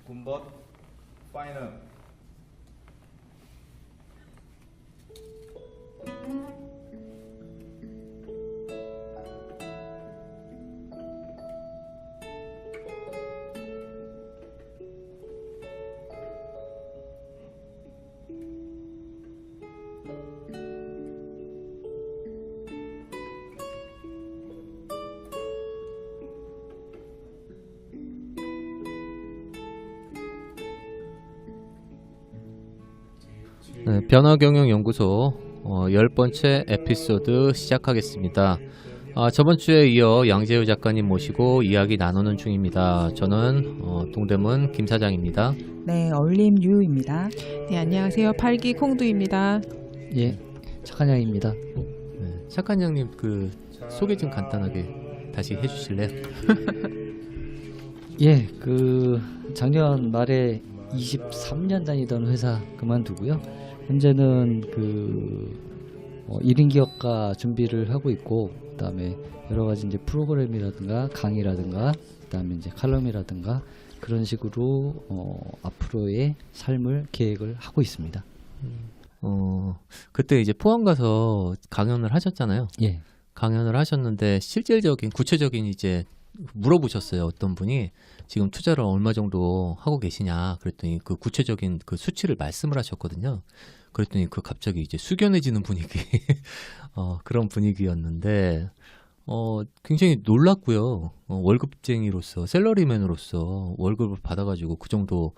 군벗 파이널. 네, 변화경영연구소 10번째 에피소드 시작하겠습니다. 저번 주에 이어 양재우 작가님 모시고 이야기 나누는 중입니다. 저는 동대문 김 사장입니다. 네, 얼림 유입니다. 네, 안녕하세요. 팔기 콩두입니다. 예, 착한양입니다. 네, 작가님님 그 소개 좀 간단하게 다시 해주실래요? 예, 그 작년 말에 23년 다니던 회사 그만두고요. 현재는 그 1인 기업가 준비를 하고 있고, 그다음에 여러 가지 이제 프로그램이라든가 강의라든가, 그다음에 이제 칼럼이라든가 그런 식으로 앞으로의 삶을 계획을 하고 있습니다. 그때 이제 포항 가서 강연을 하셨잖아요. 예, 강연을 하셨는데 실질적인 구체적인 이제 물어보셨어요. 어떤 분이 지금 투자를 얼마 정도 하고 계시냐 그랬더니 그 구체적인 그 수치를 말씀을 하셨거든요. 그랬더니 그 갑자기 이제 숙연해지는 분위기 그런 분위기였는데 굉장히 놀랐고요. 월급쟁이로서 샐러리맨으로서 월급을 받아가지고 그 정도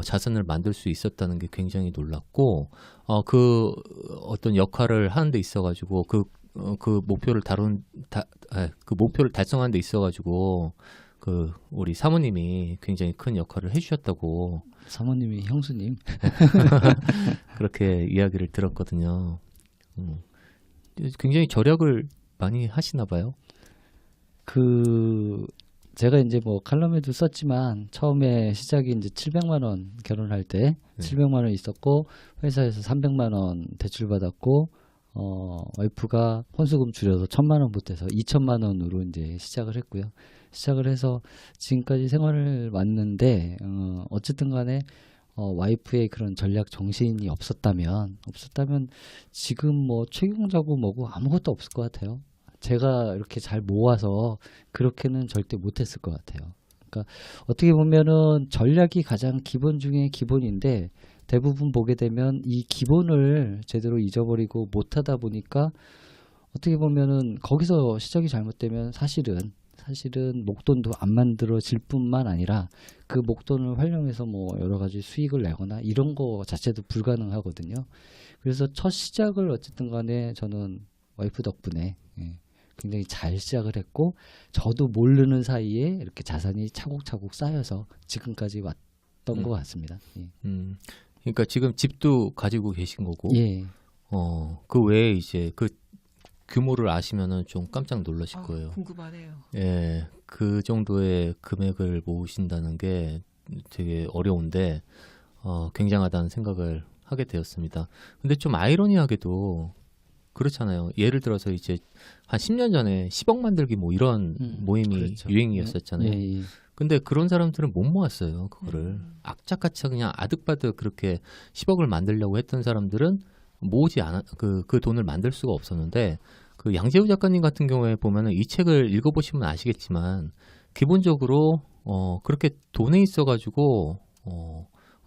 자산을 만들 수 있었다는 게 굉장히 놀랐고 그 어떤 역할을 하는 데 있어가지고 그 목표를 그 목표를 달성하는 데 있어가지고 그 우리 사모님이 굉장히 큰 역할을 해주셨다고 사모님이 형수님. 그렇게 이야기를 들었거든요. 굉장히 절약을 많이 하시나 봐요. 그 제가 이제 뭐 칼럼에도 썼지만 처음에 시작이 이제 700만 원 결혼할 때 네. 700만 원 있었고 회사에서 300만 원 대출 받았고 와이프가 혼수금 줄여서 1000만 원 보태서 2000만 원으로 이제 시작을 했고요. 시작을 해서 지금까지 생활을 왔는데 어쨌든 간에 와이프의 그런 전략 정신이 없었다면 지금 뭐 최경자고 뭐고 아무것도 없을 것 같아요. 제가 이렇게 잘 모아서 그렇게는 절대 못했을 것 같아요. 그러니까 어떻게 보면은 전략이 가장 기본 중에 기본인데 대부분 보게 되면 이 기본을 제대로 잊어버리고 못하다 보니까 어떻게 보면은 거기서 시작이 잘못되면 사실은 목돈도 안 만들어질 뿐만 아니라 그 목돈을 활용해서 뭐 여러 가지 수익을 내거나 이런 거 자체도 불가능하거든요. 그래서 첫 시작을 어쨌든 간에 저는 와이프 덕분에 굉장히 잘 시작을 했고 저도 모르는 사이에 이렇게 자산이 차곡차곡 쌓여서 지금까지 왔던 것 같습니다. 예. 그러니까 지금 집도 가지고 계신 거고, 예. 그 외에 이제 그 규모를 아시면은 좀 깜짝 놀라실 거예요. 궁금하네요. 예, 그 정도의 금액을 모으신다는 게 되게 어려운데, 굉장하다는 생각을 하게 되었습니다. 근데 좀 아이러니하게도 그렇잖아요. 예를 들어서 이제 한 10년 전에 10억 만들기 뭐 이런 모임이 그렇죠. 유행이었었잖아요. 예, 예. 근데 그런 사람들은 못 모았어요. 그거를 악착같이 그냥 아득바득 그렇게 10억을 만들려고 했던 사람들은 모으지 않아 그 돈을 만들 수가 없었는데 그 양재우 작가님 같은 경우에 보면은 이 책을 읽어보시면 아시겠지만 기본적으로 그렇게 돈에 있어가지고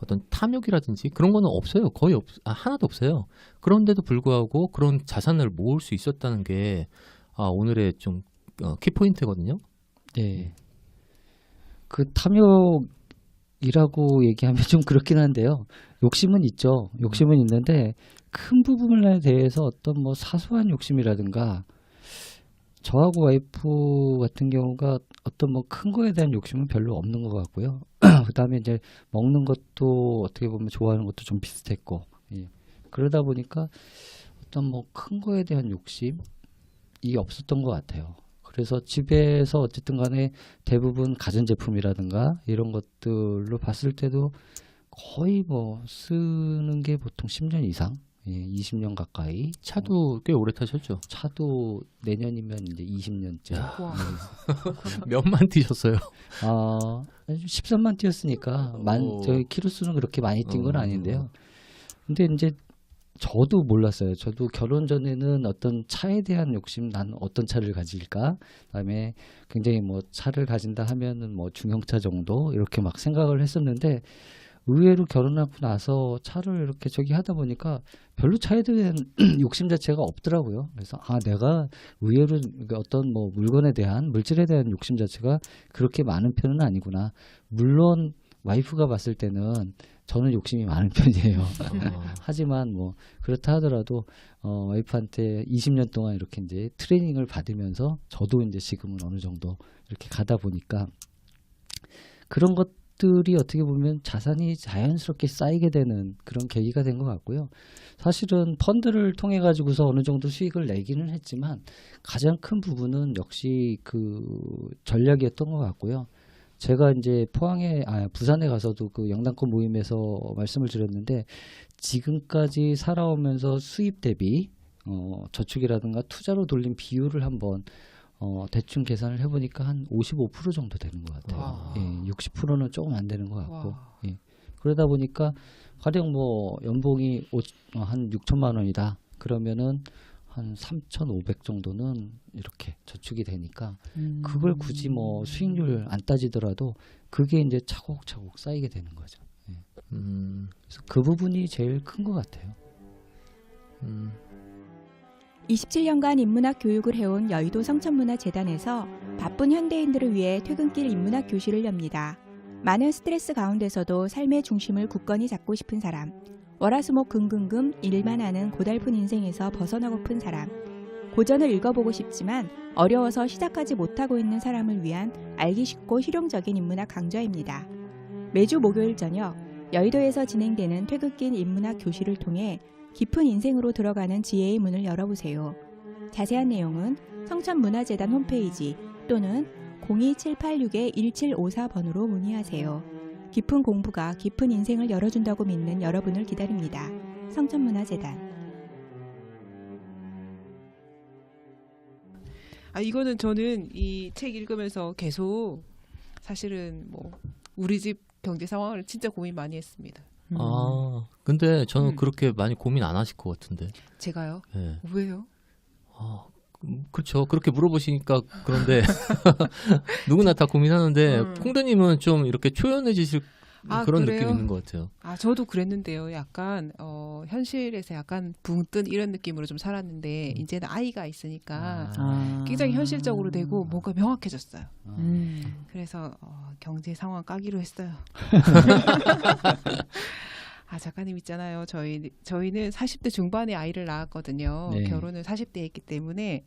어떤 탐욕이라든지 그런 거는 없어요. 거의 하나도 없어요. 그런데도 불구하고 그런 자산을 모을 수 있었다는 게 오늘의 좀 키포인트거든요. 예. 그 탐욕이라고 얘기하면 좀 그렇긴 한데요. 욕심은 있죠. 욕심은 있는데 큰 부분에 대해서 어떤 뭐 사소한 욕심이라든가 저하고 와이프 같은 경우가 어떤 뭐 큰 거에 대한 욕심은 별로 없는 것 같고요. 그다음에 이제 먹는 것도 어떻게 보면 좋아하는 것도 좀 비슷했고 예. 그러다 보니까 어떤 뭐 큰 거에 대한 욕심이 없었던 것 같아요. 그래서 집에서 어쨌든 간에 대부분 가전제품이라든가 이런 것들로 봤을 때도 거의 뭐 쓰는 게 보통 10년 이상 예, 20년 가까이. 차도 꽤 오래 타셨죠? 차도 내년이면 이제 20년째. 와. 몇만 뛰셨어요? 13만 뛰었으니까 저희 키로수는 그렇게 많이 뛴 건 아닌데요. 근데 이제 저도 몰랐어요. 저도 결혼 전에는 어떤 차에 대한 욕심, 난 어떤 차를 가질까? 그다음에 굉장히 뭐 차를 가진다 하면은 뭐 중형차 정도 이렇게 막 생각을 했었는데 의외로 결혼하고 나서 차를 이렇게 저기 하다 보니까 별로 차에 대한 욕심 자체가 없더라고요. 그래서 내가 의외로 어떤 뭐 물건에 대한 물질에 대한 욕심 자체가 그렇게 많은 편은 아니구나. 물론 와이프가 봤을 때는 저는 욕심이 많은 편이에요. 하지만 뭐 그렇다 하더라도 와이프한테 20년 동안 이렇게 이제 트레이닝을 받으면서 저도 이제 지금은 어느 정도 이렇게 가다 보니까 그런 것들이 어떻게 보면 자산이 자연스럽게 쌓이게 되는 그런 계기가 된 것 같고요. 사실은 펀드를 통해 가지고서 어느 정도 수익을 내기는 했지만 가장 큰 부분은 역시 그 전략이었던 것 같고요. 제가 이제 부산에 가서도 그 영단권 모임에서 말씀을 드렸는데 지금까지 살아오면서 수입 대비 저축이라든가 투자로 돌린 비율을 한번 대충 계산을 해보니까 한 55% 정도 되는 것 같아요. 예, 60%는 조금 안 되는 것 같고. 예. 그러다 보니까 가령 뭐 연봉이 한 6천만 원이다. 그러면은 한 3,500 정도는 이렇게 저축이 되니까 그걸 굳이 뭐 수익률 안 따지더라도 그게 이제 차곡차곡 쌓이게 되는 거죠. 예. 그래서 그 부분이 제일 큰 것 같아요. 27년간 인문학 교육을 해온 여의도 성천문화재단에서 바쁜 현대인들을 위해 퇴근길 인문학 교실을 엽니다. 많은 스트레스 가운데서도 삶의 중심을 굳건히 잡고 싶은 사람, 월화수목금금금 일만 하는 고달픈 인생에서 벗어나고픈 사람, 고전을 읽어보고 싶지만 어려워서 시작하지 못하고 있는 사람을 위한 알기 쉽고 실용적인 인문학 강좌입니다. 매주 목요일 저녁 여의도에서 진행되는 퇴근길 인문학 교실을 통해 깊은 인생으로 들어가는 지혜의 문을 열어보세요. 자세한 내용은 성천문화재단 홈페이지 또는 02786-1754번으로 문의하세요. 깊은 공부가 깊은 인생을 열어준다고 믿는 여러분을 기다립니다. 성천문화재단. 이거는 저는 이 책 읽으면서 계속 사실은 뭐 우리 집 경제 상황을 진짜 고민 많이 했습니다. 근데 저는 그렇게 많이 고민 안 하실 것 같은데. 제가요? 예. 왜요? 그렇죠. 그렇게 물어보시니까 그런데 누구나 다 고민하는데 콩드님은 좀 이렇게 초연해지실 그런 그래요? 느낌이 있는 것 같아요. 저도 그랬는데요. 약간 현실에서 약간 붕 뜬 이런 느낌으로 좀 살았는데 이제는 아이가 있으니까 굉장히 현실적으로 되고 뭔가 명확해졌어요. 그래서 경제 상황 까기로 했어요. 작가님 있잖아요. 저희는 40대 중반에 아이를 낳았거든요. 네. 결혼을 40대에 했기 때문에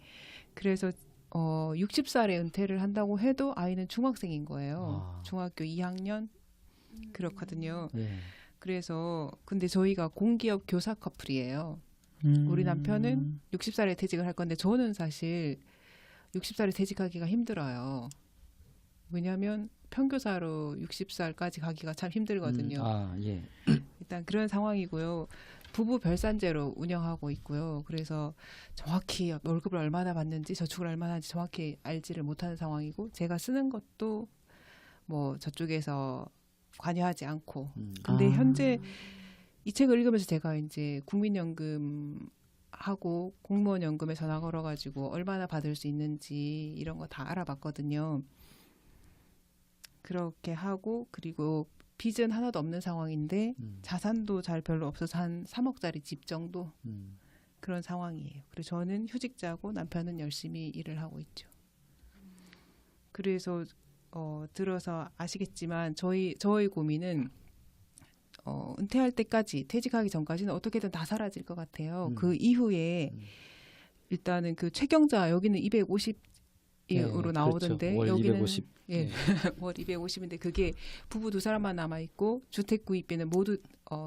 그래서 60살에 은퇴를 한다고 해도 아이는 중학생인 거예요. 중학교 2학년 그렇거든요. 네. 그래서 근데 저희가 공기업 교사 커플이에요. 우리 남편은 60살에 퇴직을 할 건데 저는 사실 60살에 퇴직하기가 힘들어요. 왜냐하면 평교사로 60살까지 가기가 참 힘들거든요. 예. 일단 그런 상황이고요. 부부 별산제로 운영하고 있고요. 그래서 정확히 월급을 얼마나 받는지 저축을 얼마나 하는지 정확히 알지를 못하는 상황이고 제가 쓰는 것도 뭐 저쪽에서 관여하지 않고. 근데 현재 이 책을 읽으면서 제가 이제 국민연금 하고 공무원 연금에 전화 걸어가지고 얼마나 받을 수 있는지 이런 거 다 알아봤거든요. 그렇게 하고 그리고 빚은 하나도 없는 상황인데 자산도 잘 별로 없어서 한 3억짜리 집 정도 그런 상황이에요. 그래서 저는 휴직자고 남편은 열심히 일을 하고 있죠. 그래서 들어서 아시겠지만 저희 고민은 은퇴할 때까지 퇴직하기 전까지는 어떻게든 다 사라질 것 같아요. 그 이후에 일단은 그 최경자 여기는 250으로 나오던데 그렇죠. 월 여기는 250. 예, 월 250인데 그게 부부 두 사람만 남아 있고 주택 구입비는 모두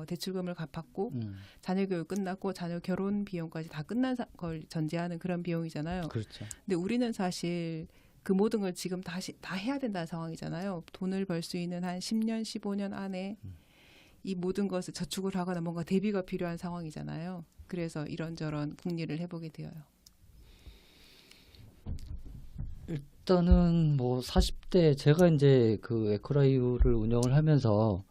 대출금을 갚았고 자녀 교육 끝났고 자녀 결혼 비용까지 다 끝난 걸 전제하는 그런 비용이잖아요. 그렇죠. 근데 우리는 사실 그 모든 걸 지금 다시 다 해야 된다는 상황이잖아요. 돈을 벌 수 있는 한 10년, 15년 안에 이 모든 것을 저축을 하거나 뭔가 대비가 필요한 상황이잖아요. 그래서 이런저런 궁리를 해보게 되어요. 일단은 뭐 40대 제가 이제 그 에코라이프를 운영을 하면서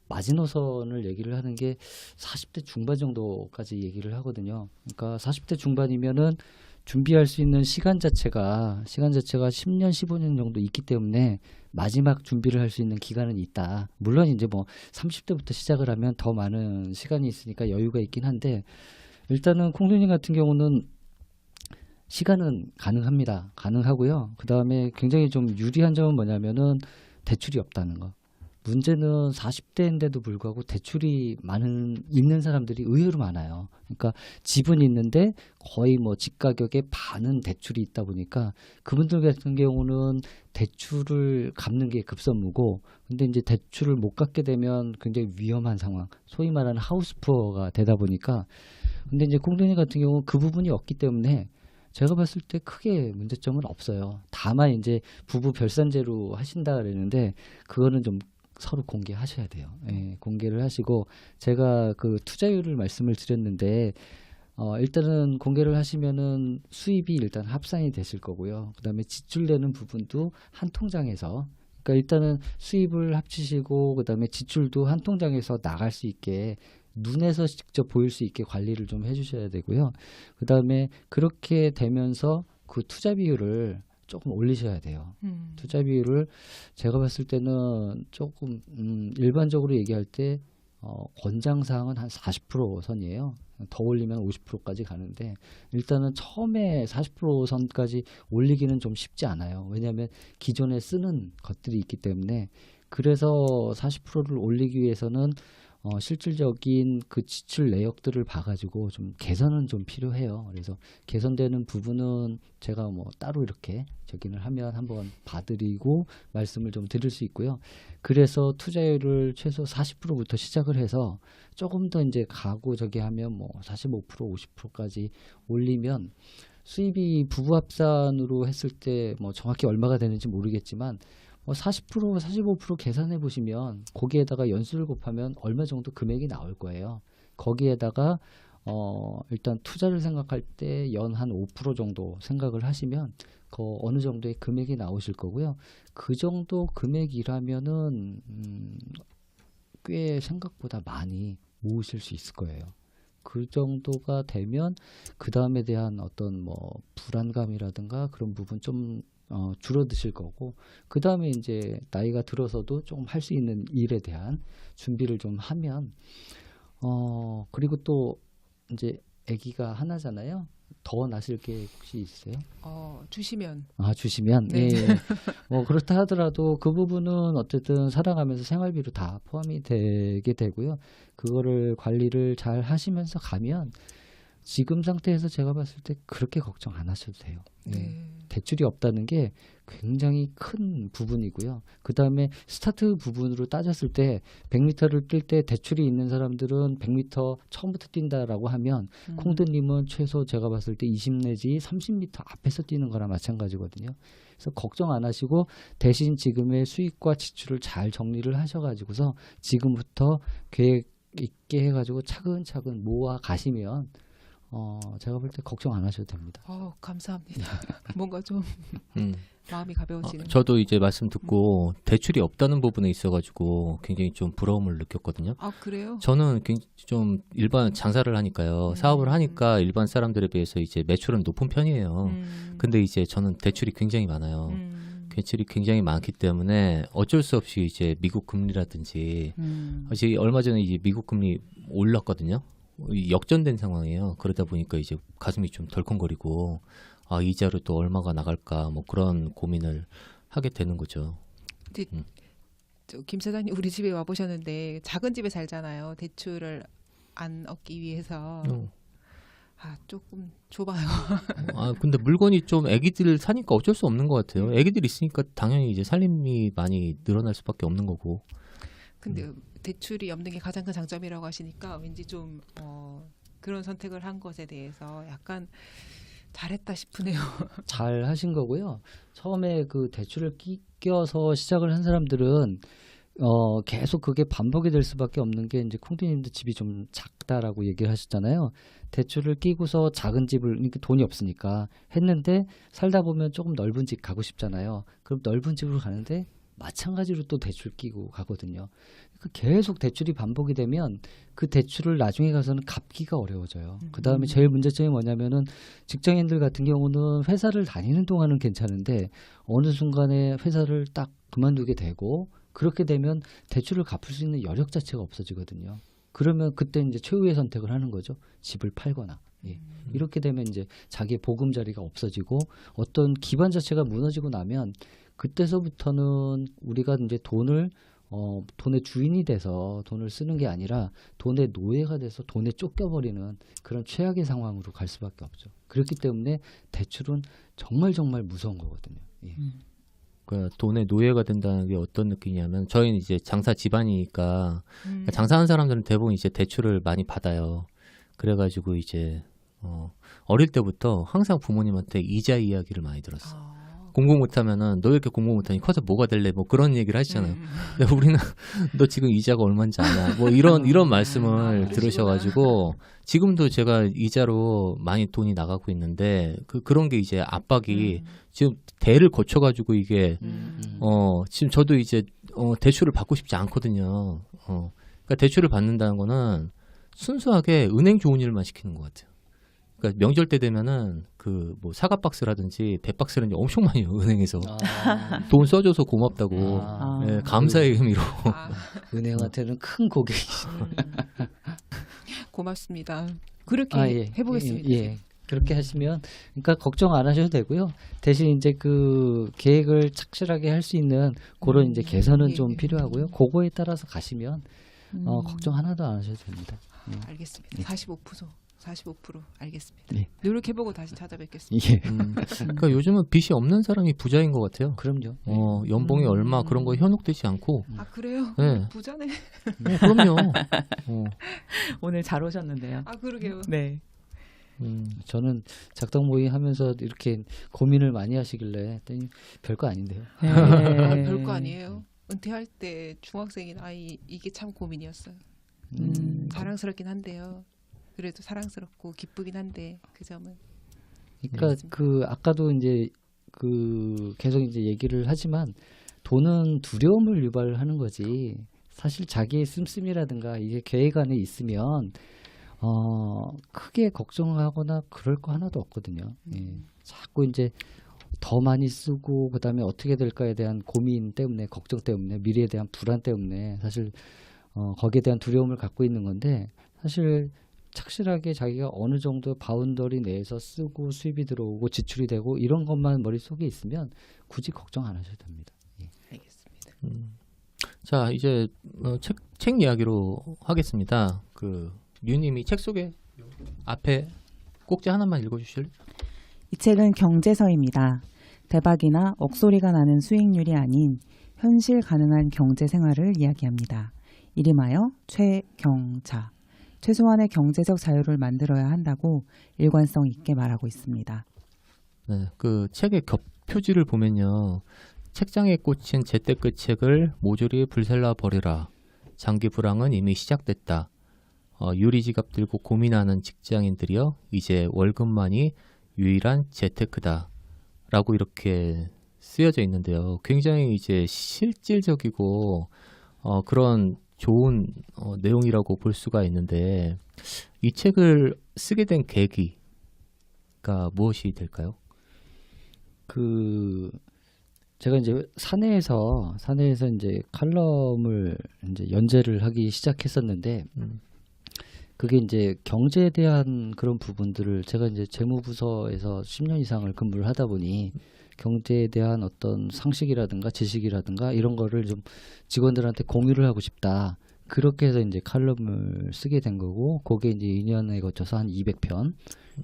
마지노선을 얘기를 하는 게 40대 중반 정도까지 얘기를 하거든요. 그러니까 40대 중반이면은 준비할 수 있는 시간 자체가 10년, 15년 정도 있기 때문에 마지막 준비를 할 수 있는 기간은 있다. 물론 이제 뭐 30대부터 시작을 하면 더 많은 시간이 있으니까 여유가 있긴 한데 일단은 콩두님 같은 경우는 시간은 가능합니다. 가능하고요. 그 다음에 굉장히 좀 유리한 점은 뭐냐면은 대출이 없다는 거. 문제는 40대인데도 불구하고 대출이 있는 사람들이 의외로 많아요. 그러니까 집은 있는데 거의 뭐 집 가격의 반은 대출이 있다 보니까 그분들 같은 경우는 대출을 갚는 게 급선무고 근데 이제 대출을 못 갚게 되면 굉장히 위험한 상황. 소위 말하는 하우스푸어가 되다 보니까 근데 이제 콩두님 같은 경우는 그 부분이 없기 때문에 제가 봤을 때 크게 문제점은 없어요. 다만 이제 부부 별산제로 하신다 그랬는데 그거는 좀 서로 공개하셔야 돼요. 예, 공개를 하시고 제가 그 투자율을 말씀을 드렸는데 일단은 공개를 하시면은 수입이 일단 합산이 되실 거고요. 그다음에 지출되는 부분도 한 통장에서 그러니까 일단은 수입을 합치시고 그다음에 지출도 한 통장에서 나갈 수 있게 눈에서 직접 보일 수 있게 관리를 좀 해주셔야 되고요. 그 다음에 그렇게 되면서 그 투자 비율을 조금 올리셔야 돼요. 투자 비율을 제가 봤을 때는 조금 일반적으로 얘기할 때 권장사항은 한 40% 선이에요. 더 올리면 50%까지 가는데 일단은 처음에 40% 선까지 올리기는 좀 쉽지 않아요. 왜냐하면 기존에 쓰는 것들이 있기 때문에 그래서 40%를 올리기 위해서는 실질적인 그 지출 내역들을 봐가지고 좀 개선은 좀 필요해요. 그래서 개선되는 부분은 제가 뭐 따로 이렇게 저기를 하면 한번 봐드리고 말씀을 좀 드릴 수 있고요. 그래서 투자율을 최소 40%부터 시작을 해서 조금 더 이제 가고 저기 하면 뭐 45%, 50%까지 올리면 수입이 부부 합산으로 했을 때 뭐 정확히 얼마가 되는지 모르겠지만 40%, 45% 계산해 보시면 거기에다가 연수를 곱하면 얼마 정도 금액이 나올 거예요. 거기에다가 일단 투자를 생각할 때 연 한 5% 정도 생각을 하시면 어느 정도의 금액이 나오실 거고요. 그 정도 금액이라면은 꽤 생각보다 많이 모으실 수 있을 거예요. 그 정도가 되면 그 다음에 대한 어떤 뭐 불안감이라든가 그런 부분 좀 줄어드실 거고 그 다음에 이제 나이가 들어서도 조금 할 수 있는 일에 대한 준비를 좀 하면 그리고 또 이제 아기가 하나잖아요. 더 낳으실 계획 혹시 있어요? 주시면. 주시면? 네. 예. 뭐 그렇다 하더라도 그 부분은 어쨌든 살아가면서 생활비로 다 포함이 되게 되고요. 그거를 관리를 잘 하시면서 가면 지금 상태에서 제가 봤을 때 그렇게 걱정 안 하셔도 돼요. 예. 대출이 없다는 게 굉장히 큰 부분이고요. 그 다음에 스타트 부분으로 따졌을 때 100m를 뛸 때 대출이 있는 사람들은 100m 처음부터 뛴다라고 하면 콩드님은 최소 제가 봤을 때 20 내지 30m 앞에서 뛰는 거랑 마찬가지거든요. 그래서 걱정 안 하시고 대신 지금의 수익과 지출을 잘 정리를 하셔가지고서 지금부터 계획 있게 해가지고 차근차근 모아 가시면 제가 볼 때 걱정 안 하셔도 됩니다. 감사합니다. 뭔가 좀 마음이 가벼워지는. 저도 이제 말씀 듣고 대출이 없다는 부분에 있어가지고 굉장히 좀 부러움을 느꼈거든요. 그래요? 저는 좀 일반 장사를 하니까요. 사업을 하니까 일반 사람들에 비해서 이제 매출은 높은 편이에요. 근데 이제 저는 대출이 굉장히 많아요. 대출이 굉장히 많기 때문에 어쩔 수 없이 이제 미국 금리라든지 이제 얼마 전에 이제 미국 금리 올랐거든요. 역전된 상황이에요. 그러다 보니까 이제 가슴이 좀 덜컹거리고 이자로 또 얼마가 나갈까 뭐 그런 고민을 하게 되는 거죠. 김 사장님 우리 집에 와 보셨는데 작은 집에 살잖아요. 대출을 안 얻기 위해서 조금 좁아요. 근데 물건이 좀 애기들 사니까 어쩔 수 없는 것 같아요. 애기들 있으니까 당연히 이제 살림이 많이 늘어날 수밖에 없는 거고. 근데 대출이 없는 게 가장 큰 장점이라고 하시니까 왠지 좀 그런 선택을 한 것에 대해서 약간 잘했다 싶으네요. 잘 하신 거고요. 처음에 그 대출을 끼껴서 시작을 한 사람들은 계속 그게 반복이 될 수밖에 없는 게 이제 콩디님도 집이 좀 작다라고 얘기를 하셨잖아요. 대출을 끼고서 작은 집을 그러니까 돈이 없으니까 했는데 살다 보면 조금 넓은 집 가고 싶잖아요. 그럼 넓은 집으로 가는데 마찬가지로 또 대출 끼고 가거든요. 그러니까 계속 대출이 반복이 되면 그 대출을 나중에 가서는 갚기가 어려워져요. 그 다음에 제일 문제점이 뭐냐면은 직장인들 같은 경우는 회사를 다니는 동안은 괜찮은데 어느 순간에 회사를 딱 그만두게 되고 그렇게 되면 대출을 갚을 수 있는 여력 자체가 없어지거든요. 그러면 그때 이제 최후의 선택을 하는 거죠. 집을 팔거나. 예. 이렇게 되면 이제 자기의 보금자리가 없어지고 어떤 기반 자체가 무너지고 나면 그때서부터는 우리가 이제 돈의 주인이 돼서 돈을 쓰는 게 아니라 돈의 노예가 돼서 돈에 쫓겨버리는 그런 최악의 상황으로 갈 수밖에 없죠. 그렇기 때문에 대출은 정말 정말 무서운 거거든요. 예. 그 돈의 노예가 된다는 게 어떤 느낌이냐면 저희는 이제 장사 집안이니까 장사하는 사람들은 대부분 이제 대출을 많이 받아요. 그래가지고 이제 어릴 때부터 항상 부모님한테 이자 이야기를 많이 들었어. 공부 못하면은 너 왜 이렇게 공부 못하니 커서 뭐가 될래 뭐 그런 얘기를 하시잖아요. 근데 우리는 너 지금 이자가 얼마인지 아냐 뭐 이런 말씀을 들으셔가지고 지금도 제가 이자로 많이 돈이 나가고 있는데 그런 게 이제 압박이 지금 대를 거쳐가지고 이게 지금 저도 이제 대출을 받고 싶지 않거든요. 그러니까 대출을 받는다는 거는 순수하게 은행 좋은 일만 시키는 것 같아요. 그러니까 명절 때 되면은 그 뭐 사과 박스라든지 배 박스라든지 엄청 많이 해요, 은행에서. 돈 써줘서 고맙다고. 예, 감사의 의미로. 은행한테는 큰 고객이. 고맙습니다. 그렇게 해보겠습니다. 예. 그렇게 하시면 그러니까 걱정 안 하셔도 되고요. 대신 이제 그 계획을 착실하게 할 수 있는 그런 이제 개선은 좀 필요하고요. 그거에 따라서 가시면 걱정 하나도 안 하셔도 됩니다. 알겠습니다. 45% 알겠습니다. 예. 노력해보고 다시 찾아뵙겠습니다. 예. 그러니까 요즘은 빚이 없는 사람이 부자인 것 같아요. 그럼요. 연봉이 얼마 그런 거 현혹되지 않고. 아 그래요? 네. 부자네. 그럼요. 오늘 잘 오셨는데요. 아 그러게요. 네. 저는 작당 모임 하면서 이렇게 고민을 많이 하시길래 했더니 별거 아닌데요. 아, 별거 아니에요. 은퇴할 때 중학생인 아이 이게 참 고민이었어요. 자랑스럽긴 한데요. 그래도 사랑스럽고 기쁘긴 한데 그 점은. 그러니까 그 아까도 이제 그 계속 이제 얘기를 하지만 돈은 두려움을 유발하는 거지. 사실 자기의 씀씀이라든가 이게 계획 안에 있으면 크게 걱정하거나 그럴 거 하나도 없거든요. 예. 자꾸 이제 더 많이 쓰고 그다음에 어떻게 될까에 대한 고민 때문에 걱정 때문에 미래에 대한 불안 때문에 사실 거기에 대한 두려움을 갖고 있는 건데 사실 착실하게 자기가 어느 정도 바운더리 내에서 쓰고 수입이 들어오고 지출이 되고 이런 것만 머릿속에 있으면 굳이 걱정 안 하셔도 됩니다. 예. 알겠습니다. 자 이제 책 이야기로 하겠습니다. 그 류님이 책 소개 앞에 꼭지 하나만 읽어주실래요? 이 책은 경제서입니다. 대박이나 억소리가 나는 수익률이 아닌 현실 가능한 경제 생활을 이야기합니다. 이름하여 최경자. 최소한의 경제적 자유를 만들어야 한다고 일관성 있게 말하고 있습니다. 네, 그 책의 겹표지를 보면요. 책장에 꽂힌 재테크 책을 모조리 불살라 버리라. 장기 불황은 이미 시작됐다. 유리지갑 들고 고민하는 직장인들이여 이제 월급만이 유일한 재테크다. 라고 이렇게 쓰여져 있는데요. 굉장히 이제 실질적이고 그런 좋은 내용이라고 볼 수가 있는데 이 책을 쓰게 된 계기가 무엇이 될까요? 그 제가 이제 사내에서 이제 칼럼을 이제 연재를 하기 시작했었는데 그게 이제 경제에 대한 그런 부분들을 제가 이제 재무부서에서 10년 이상을 근무를 하다 보니 경제에 대한 어떤 상식이라든가 지식이라든가 이런 거를 좀 직원들한테 공유를 하고 싶다. 그렇게 해서 이제 칼럼을 쓰게 된 거고, 그게 이제 2년에 거쳐서 한 200편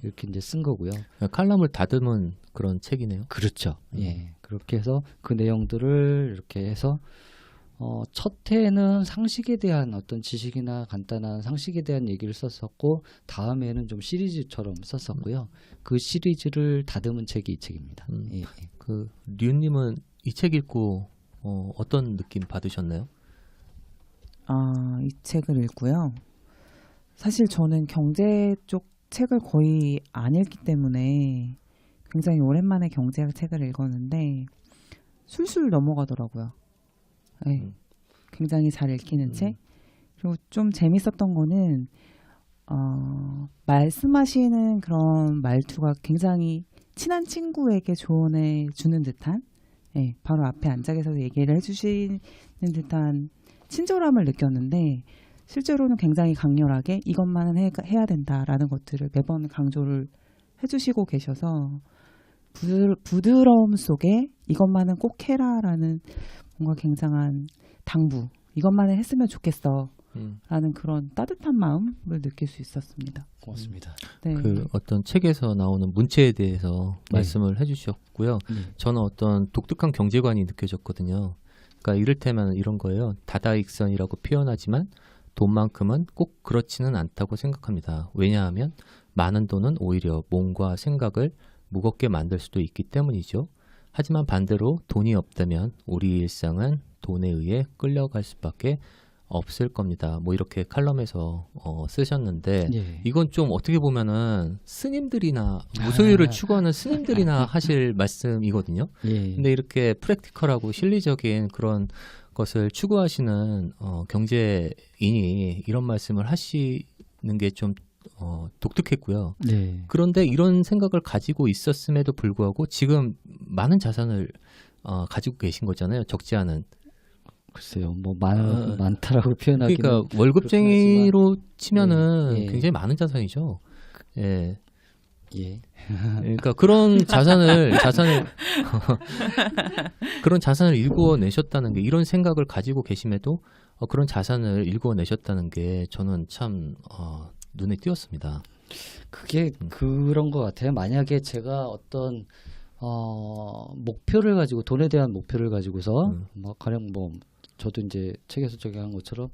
이렇게 이제 쓴 거고요. 칼럼을 다듬은 그런 책이네요. 그렇죠. 예. 그렇게 해서 그 내용들을 이렇게 해서 첫 해에는 상식에 대한 어떤 지식이나 간단한 상식에 대한 얘기를 썼었고 다음에는 좀 시리즈처럼 썼었고요. 그 시리즈를 다듬은 책이 이 책입니다. 그 류님은 이 책 읽고 어떤 느낌 받으셨나요? 이 책을 읽고요. 사실 저는 경제 쪽 책을 거의 안 읽기 때문에 굉장히 오랜만에 경제학 책을 읽었는데 술술 넘어가더라고요. 네, 굉장히 잘 읽히는 책. 그리고 좀 재밌었던 거는 말씀하시는 그런 말투가 굉장히 친한 친구에게 조언해 주는 듯한, 네, 바로 앞에 앉아 계셔서 얘기를 해주시는 듯한 친절함을 느꼈는데 실제로는 굉장히 강렬하게 이것만은 해야 된다라는 것들을 매번 강조를 해주시고 계셔서 부드러움 속에 이것만은 꼭 해라라는 뭔가 굉장한 당부, 이것만은 했으면 좋겠어 라는 그런 따뜻한 마음을 느낄 수 있었습니다. 고맙습니다. 네. 그 어떤 책에서 나오는 문체에 대해서 네. 말씀을 해주셨고요. 저는 어떤 독특한 경제관이 느껴졌거든요. 그러니까 이를테면 이런 거예요. 다다익선이라고 표현하지만 돈만큼은 꼭 그렇지는 않다고 생각합니다. 왜냐하면 많은 돈은 오히려 몸과 생각을 무겁게 만들 수도 있기 때문이죠. 하지만 반대로 돈이 없다면 우리 일상은 돈에 의해 끌려갈 수밖에 없을 겁니다. 뭐 이렇게 칼럼에서 쓰셨는데 예. 이건 좀 어떻게 보면은 스님들이나 무소유를 추구하는 스님들이나 하실 말씀이거든요. 예. 근데 이렇게 프랙티컬하고 실리적인 그런 것을 추구하시는 경제인이 이런 말씀을 하시는 게 좀 독특했고요. 네. 그런데 이런 생각을 가지고 있었음에도 불구하고 지금 많은 자산을 가지고 계신 거잖아요. 적지 않은. 글쎄요, 뭐 많다라고 표현하기는. 그러니까 월급쟁이로 치면은 예, 예. 굉장히 많은 자산이죠. 예. 예. 그러니까 그런 자산을 그런 자산을 일구어내셨다는 게, 이런 생각을 가지고 계심에도 그런 자산을 일구어내셨다는 게 저는 참 눈에 띄었습니다. 그게 그런 것 같아요. 만약에 제가 어떤 목표를 가지고, 돈에 대한 목표를 가지고서 뭐 가령 뭐 저도 이제 책에서 적용한 것처럼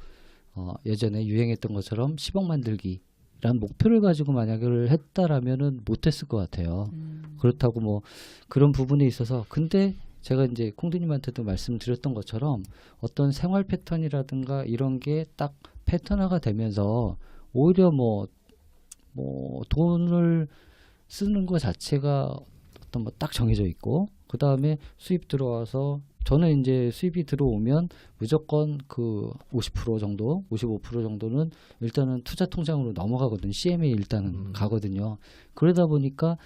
예전에 유행했던 것처럼 10억 만들기라는 목표를 가지고 만약에 했다라면은 못했을 것 같아요. 그렇다고 뭐 그런 부분에 있어서, 근데 제가 이제 콩두님한테도 말씀드렸던 것처럼 어떤 생활 패턴이라든가 이런 게 딱 패턴화가 되면서 오히려 뭐 돈을 쓰는 것 자체가 어떤 뭐 딱 정해져 있고, 그 다음에 수입 들어와서, 저는 이제 수입이 들어오면 무조건 그 50% 정도, 55% 정도는 일단은 투자 통장으로 넘어가거든요. CM에 일단은 가거든요. 그러다 보니까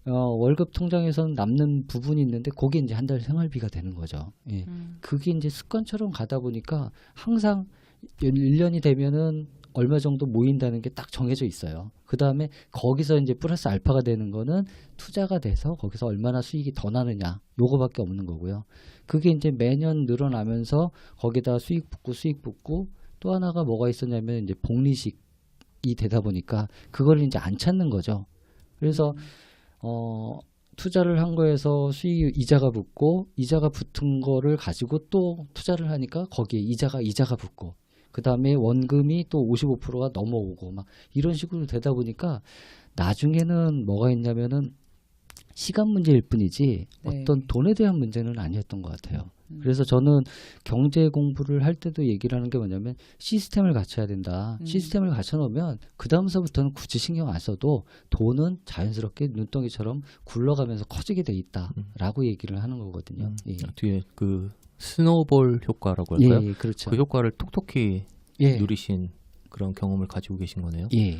월급 통장에서는 남는 부분이 있는데 그게 이제 한 달 생활비가 되는 거죠. 예. 그게 이제 습관처럼 가다 보니까 항상 1년이 되면은 얼마 정도 모인다는 게 딱 정해져 있어요. 그 다음에 거기서 이제 플러스 알파가 되는 거는 투자가 돼서 거기서 얼마나 수익이 더 나느냐, 요거밖에 없는 거고요. 그게 이제 매년 늘어나면서 거기다 수익 붙고 또 하나가 뭐가 있었냐면 이제 복리식이 되다 보니까 그걸 이제 안 찾는 거죠. 그래서 투자를 한 거에서 수익 이자가 붙고, 이자가 붙은 거를 가지고 또 투자를 하니까 거기에 이자가 붙고, 그 다음에 원금이 또 55%가 넘어오고 막 이런 식으로 되다 보니까 나중에는 뭐가 있냐면은 시간 문제일 뿐이지 네. 어떤 돈에 대한 문제는 아니었던 것 같아요. 그래서 저는 경제 공부를 할 때도 얘기를 하는 게 뭐냐면 시스템을 갖춰야 된다. 시스템을 갖춰놓으면 그 다음서부터는 굳이 신경 안 써도 돈은 자연스럽게 눈덩이처럼 굴러가면서 커지게 돼 있다라고 얘기를 하는 거거든요. 예. 뒤에 그 스노볼 효과라고 할까요? 예, 그렇죠. 그 효과를 톡톡히 예. 누리신 그런 경험을 가지고 계신 거네요. 예.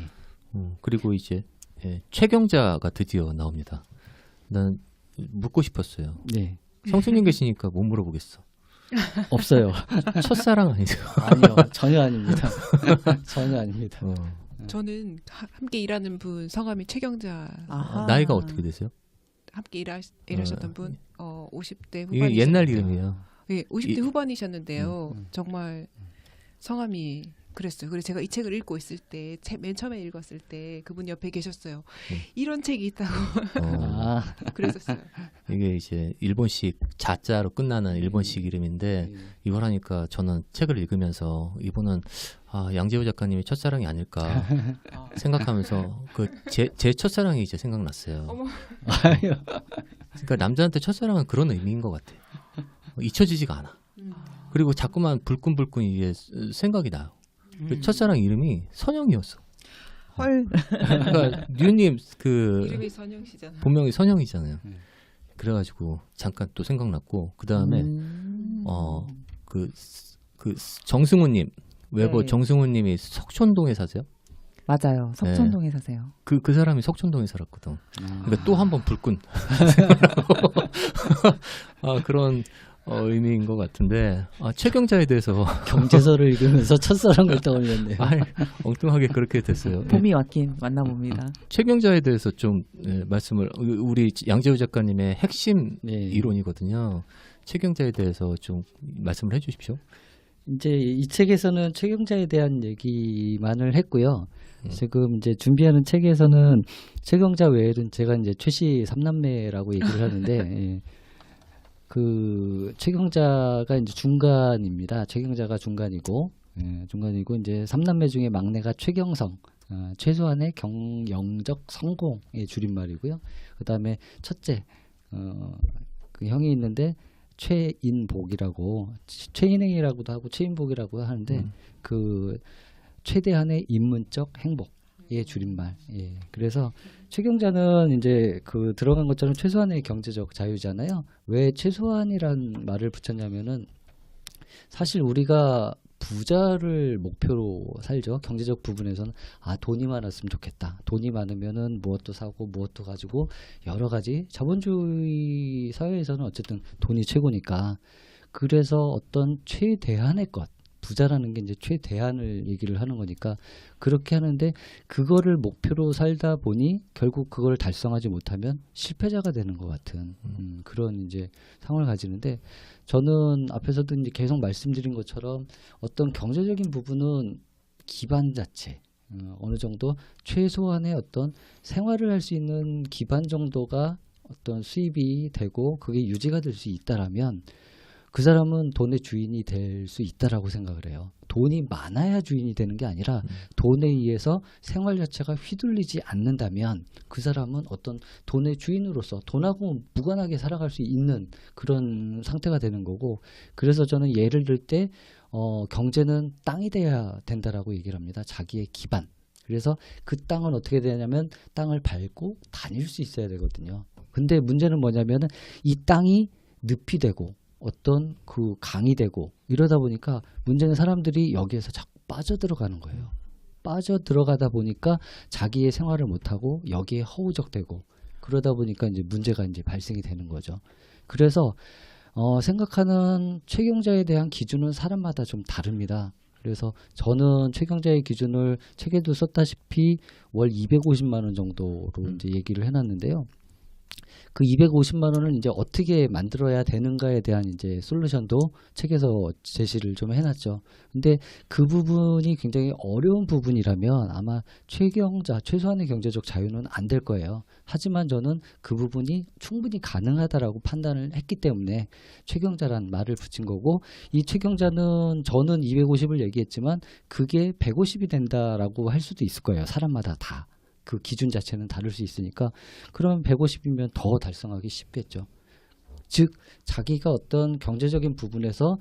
그리고 이제 최경자가 드디어 나옵니다. 난 묻고 싶었어요. 네. 형수님 계시니까 못 물어보겠어. 없어요. 첫사랑 아니세요? 아니요, 전혀 아닙니다. 전혀 아닙니다. 저는 함께 일하는 분 성함이 최경자. 아하. 나이가 어떻게 되세요? 함께 일하셨던 분 50대 후반. 이게 옛날 이름이에요. 네, 50대 후반이셨는데요. 정말 성함이 그랬어요. 그래서 제가 이 책을 읽고 있을 때, 맨 처음에 읽었을 때 그분 옆에 계셨어요. 이런 책이 있다고 아, 그랬었어요. 이게 이제 일본식 자자로 끝나는 일본식 이름인데 이걸 하니까 저는 책을 읽으면서 이분은 양재호 작가님의 첫사랑이 아닐까 생각하면서 제 첫사랑이 이제 생각났어요. 어머. 그러니까 남자한테 첫사랑은 그런 의미인 것 같아요. 잊혀지지가 않아. 그리고 자꾸만 불끈불끈 이게 생각이 나요. 그 첫사랑 이름이 선영이었어. 헐. 그러니까 뉴님 그 이름이 선영 씨잖아. 본명이 선영이잖아요. 그래가지고 잠깐 또 생각났고 그 다음에 그 정승우님 외버 네. 정승우님이 석촌동에 사세요? 맞아요. 석촌동에 사세요. 그 사람이 석촌동에 살았거든. 그러니까 또 한 번 불끈 그런 의미인 것 같은데 최경자에 대해서 경제서를 읽으면서 첫사랑을 떠올렸네요. 엉뚱하게 그렇게 됐어요. 봄이 왔긴 만나봅니다. 최경자에 대해서 좀 말씀을 우리 양재우 작가님의 핵심 네. 이론이거든요. 최경자에 대해서 좀 말씀을 해주십시오. 이제 이 책에서는 최경자에 대한 얘기만을 했고요. 지금 이제 준비하는 책에서는 최경자 외에는 제가 이제 최씨 3남매라고 얘기를 하는데 예. 그 최경자가 이제 중간입니다. 최경자가 중간이고 중간이고 이제 3남매 중에 막내가 최경성. 최소한의 경영적 성공의 줄임말이고요. 그다음에 첫째 그 형이 있는데 최인복이라고 최인행이라고도 하고 최인복이라고 하는데 그 최대한의 인문적 행복의 줄임말. 예. 그래서 최경자는 이제 그 들어간 것처럼 최소한의 경제적 자유잖아요. 왜 최소한이란 말을 붙였냐면은 사실 우리가 부자를 목표로 살죠. 경제적 부분에서는 돈이 많았으면 좋겠다. 돈이 많으면은 무엇도 사고 무엇도 가지고 여러 가지 자본주의 사회에서는 어쨌든 돈이 최고니까. 그래서 어떤 최대한의 것 부자라는 게 이제 최대한을 얘기를 하는 거니까 그렇게 하는데 그거를 목표로 살다 보니 결국 그걸 달성하지 못하면 실패자가 되는 것 같은 그런 이제 상황을 가지는데 저는 앞에서도 이제 계속 말씀드린 것처럼 어떤 경제적인 부분은 기반 자체 어느 정도 최소한의 어떤 생활을 할 수 있는 기반 정도가 어떤 수입이 되고 그게 유지가 될 수 있다라면 그 사람은 돈의 주인이 될 수 있다라고 생각을 해요. 돈이 많아야 주인이 되는 게 아니라 돈에 의해서 생활 자체가 휘둘리지 않는다면 그 사람은 어떤 돈의 주인으로서 돈하고 무관하게 살아갈 수 있는 그런 상태가 되는 거고 그래서 저는 예를 들 때 경제는 땅이 돼야 된다라고 얘기를 합니다. 자기의 기반. 그래서 그 땅은 어떻게 되냐면 땅을 밟고 다닐 수 있어야 되거든요. 근데 문제는 뭐냐면은 이 땅이 늪이 되고 어떤 그 강이 되고 이러다 보니까 문제는 사람들이 여기에서 자꾸 빠져들어가는 거예요. 빠져들어가다 보니까 자기의 생활을 못하고 여기에 허우적대고 그러다 보니까 이제 문제가 이제 발생이 되는 거죠. 그래서 생각하는 최경자에 대한 기준은 사람마다 좀 다릅니다. 그래서 저는 최경자의 기준을 책에도 썼다시피 월 250만 원 정도로 이제 얘기를 해놨는데요. 그 250만 원을 이제 어떻게 만들어야 되는가에 대한 이제 솔루션도 책에서 제시를 좀 해놨죠. 근데 그 부분이 굉장히 어려운 부분이라면 아마 최소한의 경제적 자유는 안 될 거예요. 하지만 저는 그 부분이 충분히 가능하다라고 판단을 했기 때문에 최경자란 말을 붙인 거고 이 최경자는 저는 250을 얘기했지만 그게 150이 된다라고 할 수도 있을 거예요. 사람마다 다. 그 기준 자체는 다를 수 있으니까 그러면 150이면 더 달성하기 쉽겠죠. 즉 자기가 어떤 경제적인 부분에서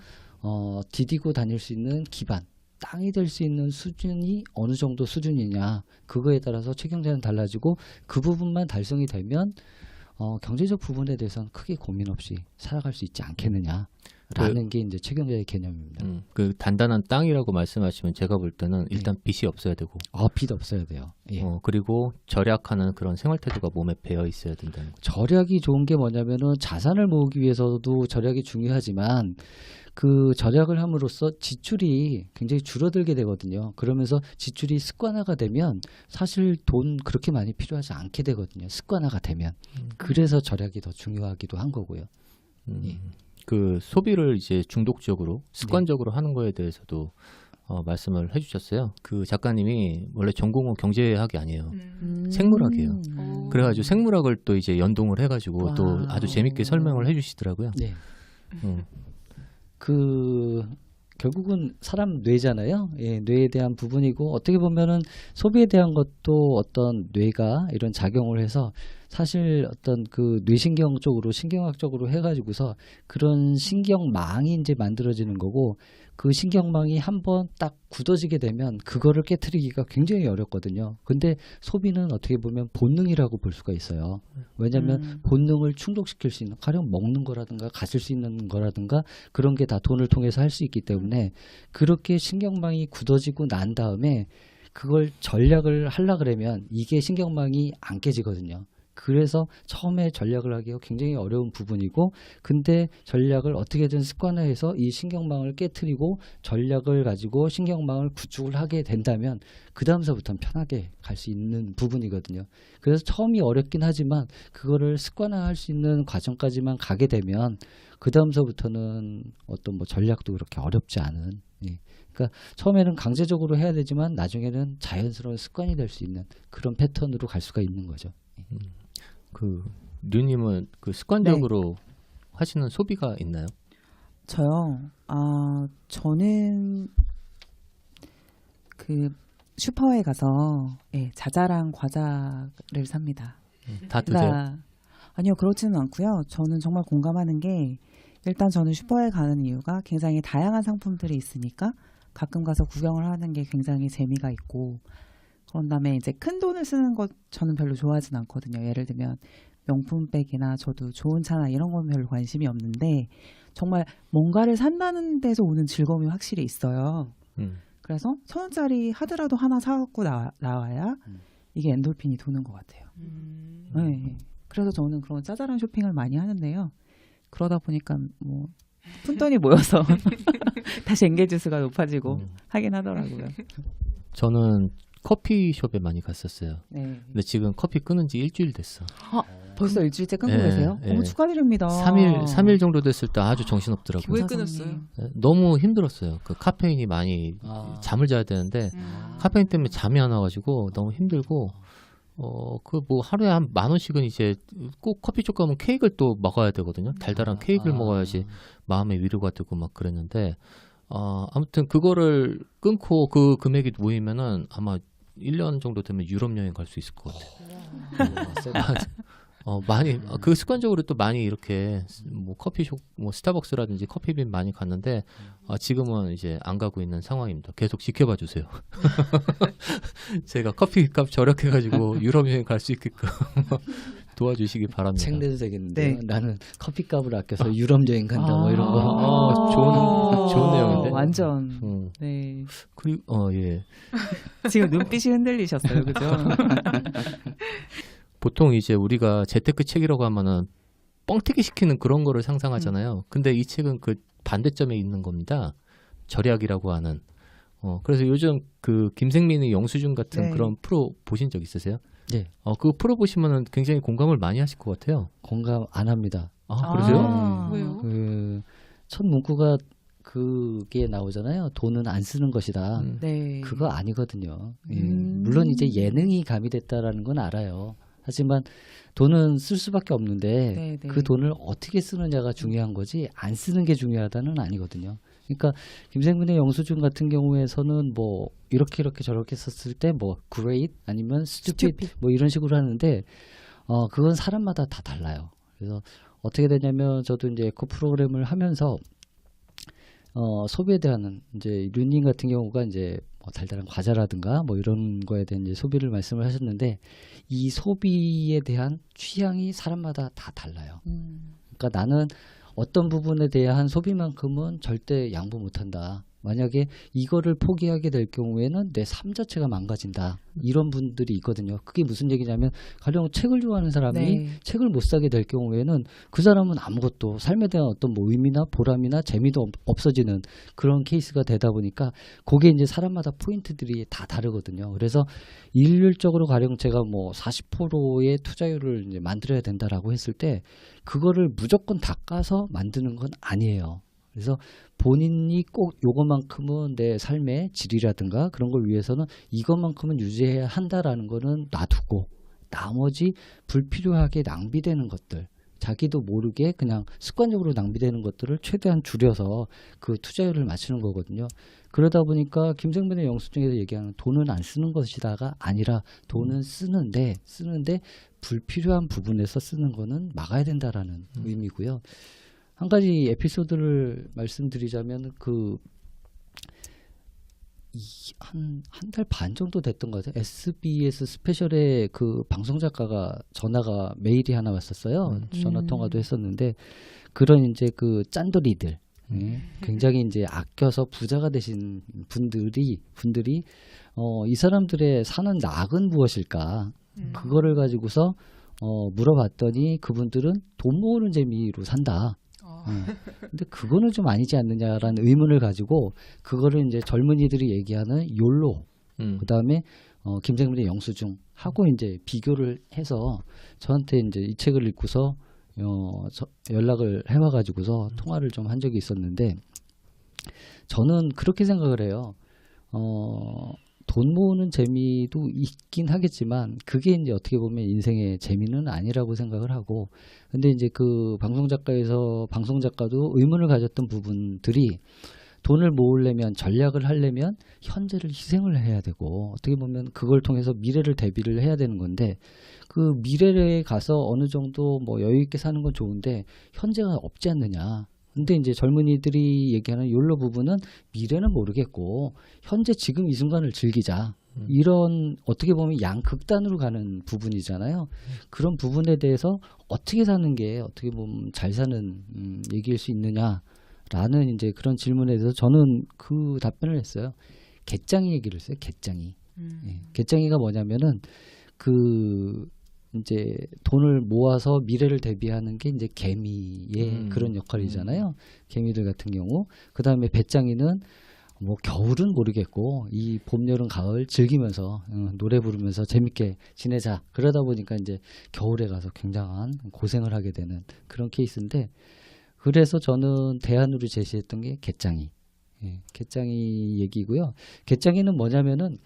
디디고 다닐 수 있는 기반, 땅이 될 수 있는 수준이 어느 정도 수준이냐 그거에 따라서 최경자는 달라지고 그 부분만 달성이 되면 경제적 부분에 대해서는 크게 고민 없이 살아갈 수 있지 않겠느냐라는 게 이제 최경자의 개념입니다. 그 단단한 땅이라고 말씀하시면 제가 볼 때는 일단 빚이 없어야 되고 빚 없어야 돼요. 예. 그리고 절약하는 그런 생활 태도가 몸에 배어 있어야 된다는 거죠. 절약이 좋은 게 뭐냐면은 자산을 모으기 위해서도 절약이 중요하지만 그 절약을 함으로써 지출이 굉장히 줄어들게 되거든요. 그러면서 지출이 습관화가 되면 사실 돈 그렇게 많이 필요하지 않게 되거든요. 습관화가 되면. 그래서 절약이 더 중요하기도 한 거고요. 예. 그 소비를 이제 중독적으로 습관적으로 하는 거에 대해서도 말씀을 해주셨어요. 그 작가님이 원래 전공은 경제학이 아니에요. 생물학이에요. 그래가지고 생물학을 또 이제 연동을 해가지고 또 아주 재밌게 설명을 해주시더라고요. 네. 그 결국은 사람 뇌잖아요. 예, 뇌에 대한 부분이고 어떻게 보면은 소비에 대한 것도 어떤 뇌가 이런 작용을 해서 사실 어떤 그 뇌신경 쪽으로 신경학적으로 해가지고서 그런 신경망이 이제 만들어지는 거고 그 신경망이 한번 딱 굳어지게 되면 그거를 깨트리기가 굉장히 어렵거든요. 근데 소비는 어떻게 보면 본능이라고 볼 수가 있어요. 왜냐하면 본능을 충족시킬 수 있는 가령 먹는 거라든가 가질 수 있는 거라든가 그런 게 다 돈을 통해서 할 수 있기 때문에 그렇게 신경망이 굳어지고 난 다음에 그걸 전략을 하려 그러면 이게 신경망이 안 깨지거든요. 그래서 처음에 전략을 하기가 굉장히 어려운 부분이고 근데 전략을 어떻게든 습관화해서 이 신경망을 깨트리고 전략을 가지고 신경망을 구축을 하게 된다면 그 다음서부터는 편하게 갈 수 있는 부분이거든요. 그래서 처음이 어렵긴 하지만 그거를 습관화할 수 있는 과정까지만 가게 되면 그 다음서부터는 어떤 뭐 전략도 그렇게 어렵지 않은 예. 그러니까 처음에는 강제적으로 해야 되지만 나중에는 자연스러운 습관이 될 수 있는 그런 패턴으로 갈 수가 있는 거죠. 그 류님은 그 습관적으로 하시는 소비가 있나요? 저요. 저는 그 슈퍼에 가서 예, 자잘한 과자를 삽니다. 다 드세요? 아니요, 그렇지는 않고요. 저는 정말 공감하는 게 일단 저는 슈퍼에 가는 이유가 굉장히 다양한 상품들이 있으니까 가끔 가서 구경을 하는 게 굉장히 재미가 있고 그런 다음에 이제 큰 돈을 쓰는 것 저는 별로 좋아하진 않거든요. 예를 들면 명품백이나 저도 좋은 차나 이런 건 별로 관심이 없는데 정말 뭔가를 산다는 데서 오는 즐거움이 확실히 있어요. 그래서 1,000원짜리 하더라도 하나 사갖고 나와야 이게 엔돌핀이 도는 것 같아요. 네. 그래서 저는 그런 짜잘한 쇼핑을 많이 하는데요. 그러다 보니까 뭐 푼돈이 모여서 다시 엔게지수가 높아지고 하긴 하더라고요. 저는 커피숍에 많이 갔었어요. 네. 근데 지금 커피 끊은 지 일주일 됐어. 벌써 일주일째 끊고 네, 계세요? 네. 축하드립니다. 3일 정도 됐을 때 아주 정신없더라고요. 왜 감사합니다. 끊었어요? 너무 힘들었어요. 그 카페인이 많이 잠을 자야 되는데 카페인 때문에 잠이 안 와가지고 너무 힘들고 그 뭐 하루에 한 10,000원씩은 이제 꼭 커피숍 가면 케이크를 또 먹어야 되거든요. 달달한 케이크를 먹어야지 마음의 위로가 되고 막 그랬는데 아무튼 그거를 끊고 그 금액이 모이면은 아마 1년 정도 되면 유럽 여행 갈 수 있을 것 같아요. 많이 그 습관적으로 또 많이 이렇게 뭐 커피숍 뭐 스타벅스라든지 커피빈 많이 갔는데 지금은 이제 안 가고 있는 상황입니다. 계속 지켜봐 주세요. 제가 커피값 절약해가지고 유럽 여행 갈 수 있게끔 도와주시기 바랍니다. 책 내도 되겠는데요. 네. 나는 커피값을 아껴서 유럽 여행 간다 뭐 이런 거. 좋은 내용인데. 완전. 네. 그리고 예. 지금 눈빛이 흔들리셨어요, 그죠? 보통 이제 우리가 재테크 책이라고 하면은 뻥튀기 시키는 그런 거를 상상하잖아요. 근데 이 책은 그 반대점에 있는 겁니다. 절약이라고 하는. 그래서 요즘 그 김생민의 영수증 같은 네. 그런 프로 보신 적 있으세요? 네. 그 프로 보시면은 굉장히 공감을 많이 하실 것 같아요. 공감 안 합니다. 그러세요? 왜요? 그 첫 문구가 그게 나오잖아요. 돈은 안 쓰는 것이다. 네. 그거 아니거든요. 예. 물론 이제 예능이 가미됐다라는 건 알아요. 하지만 돈은 쓸 수밖에 없는데 네, 네. 그 돈을 어떻게 쓰느냐가 중요한 거지 안 쓰는 게 중요하다는 아니거든요. 그러니까 김생민의 영수증 같은 경우에서는 뭐 이렇게 저렇게 썼을 때 뭐 great 아니면 stupid 뭐 이런 식으로 하는데 그건 사람마다 다 달라요. 그래서 어떻게 되냐면 저도 이제 에코 프로그램을 하면서 소비에 대한 이제 류님 같은 경우가 이제 뭐 달달한 과자라든가 뭐 이런 거에 대한 이제 소비를 말씀을 하셨는데 이 소비에 대한 취향이 사람마다 다 달라요. 그러니까 나는 어떤 부분에 대한 소비만큼은 절대 양보 못한다. 만약에 이거를 포기하게 될 경우에는 내 삶 자체가 망가진다. 이런 분들이 있거든요. 그게 무슨 얘기냐면 가령 책을 좋아하는 사람이 네. 책을 못 사게 될 경우에는 그 사람은 아무것도 삶에 대한 어떤 뭐 의미나 보람이나 재미도 없어지는 그런 케이스가 되다 보니까 그게 이제 사람마다 포인트들이 다 다르거든요. 그래서 일률적으로 가령 제가 뭐 40%의 투자율을 이제 만들어야 된다라고 했을 때 그거를 무조건 닦아서 만드는 건 아니에요. 그래서 본인이 꼭 요것만큼은 내 삶의 질이라든가 그런 걸 위해서는 이것만큼은 유지해야 한다라는 거는 놔두고 나머지 불필요하게 낭비되는 것들 자기도 모르게 그냥 습관적으로 낭비되는 것들을 최대한 줄여서 그 투자율을 맞추는 거거든요. 그러다 보니까 김생민의 영수증에서 얘기하는 돈은 안 쓰는 것이다가 아니라 돈은 쓰는데 불필요한 부분에서 쓰는 거는 막아야 된다라는 의미고요. 한 가지 에피소드를 말씀드리자면 한 달 반 정도 됐던 것 같아요. SBS 스페셜에 그 방송 작가가 전화가 메일이 하나 왔었어요. 전화 통화도 했었는데 그런 이제 그 짠돌이들 굉장히 이제 아껴서 부자가 되신 분들이 이 사람들의 사는 낙은 무엇일까? 그거를 가지고서 물어봤더니 그분들은 돈 모으는 재미로 산다. 근데 그거는 좀 아니지 않느냐라는 의문을 가지고 그거를 이제 젊은이들이 얘기하는 욜로 그다음에 김생민의 영수증 하고 이제 비교를 해서 저한테 이제 이 책을 읽고서 연락을 해와 가지고서 통화를 좀 한 적이 있었는데 저는 그렇게 생각을 해요. 돈 모으는 재미도 있긴 하겠지만 그게 이제 어떻게 보면 인생의 재미는 아니라고 생각을 하고 근데 이제 그 방송 작가도 의문을 가졌던 부분들이 돈을 모으려면 전략을 하려면 현재를 희생을 해야 되고 어떻게 보면 그걸 통해서 미래를 대비를 해야 되는 건데 그 미래에 가서 어느 정도 뭐 여유 있게 사는 건 좋은데 현재가 없지 않느냐. 근데 이제 젊은이들이 얘기하는 욜로 부분은 미래는 모르겠고 현재 지금 이 순간을 즐기자. 이런 어떻게 보면 양극단으로 가는 부분이잖아요. 그런 부분에 대해서 어떻게 사는 게 어떻게 보면 잘 사는 얘기일 수 있느냐라는 이제 그런 질문에 대해서 저는 그 답변을 했어요. 갯장이 얘기를 했어요. 갯장이. 예. 갯장이가 뭐냐면은 이제 돈을 모아서 미래를 대비하는 게 이제 개미의 그런 역할이잖아요. 개미들 같은 경우. 그 다음에 배짱이는 뭐 겨울은 모르겠고 이 봄, 여름, 가을 즐기면서 노래 부르면서 재밌게 지내자. 그러다 보니까 이제 겨울에 가서 굉장한 고생을 하게 되는 그런 케이스인데 그래서 저는 대안으로 제시했던 게 갯장이. 예, 갯장이 얘기고요. 갯장이는 뭐냐면은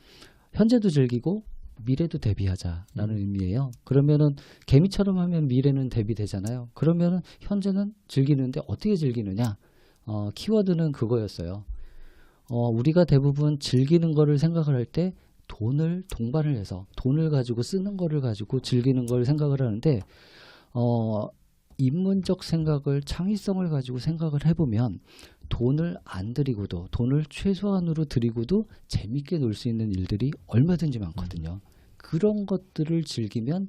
현재도 즐기고 미래도 대비하자라는 의미예요. 그러면은 개미처럼 하면 미래는 대비되잖아요. 그러면은 현재는 즐기는데 어떻게 즐기느냐? 키워드는 그거였어요. 우리가 대부분 즐기는 거를 생각을 할 때 돈을 동반을 해서 돈을 가지고 쓰는 거를 가지고 즐기는 걸 생각을 하는데 인문적 생각을 창의성을 가지고 생각을 해보면 돈을 안 들이고도 돈을 최소한으로 들이고도 재밌게 놀 수 있는 일들이 얼마든지 많거든요. 그런 것들을 즐기면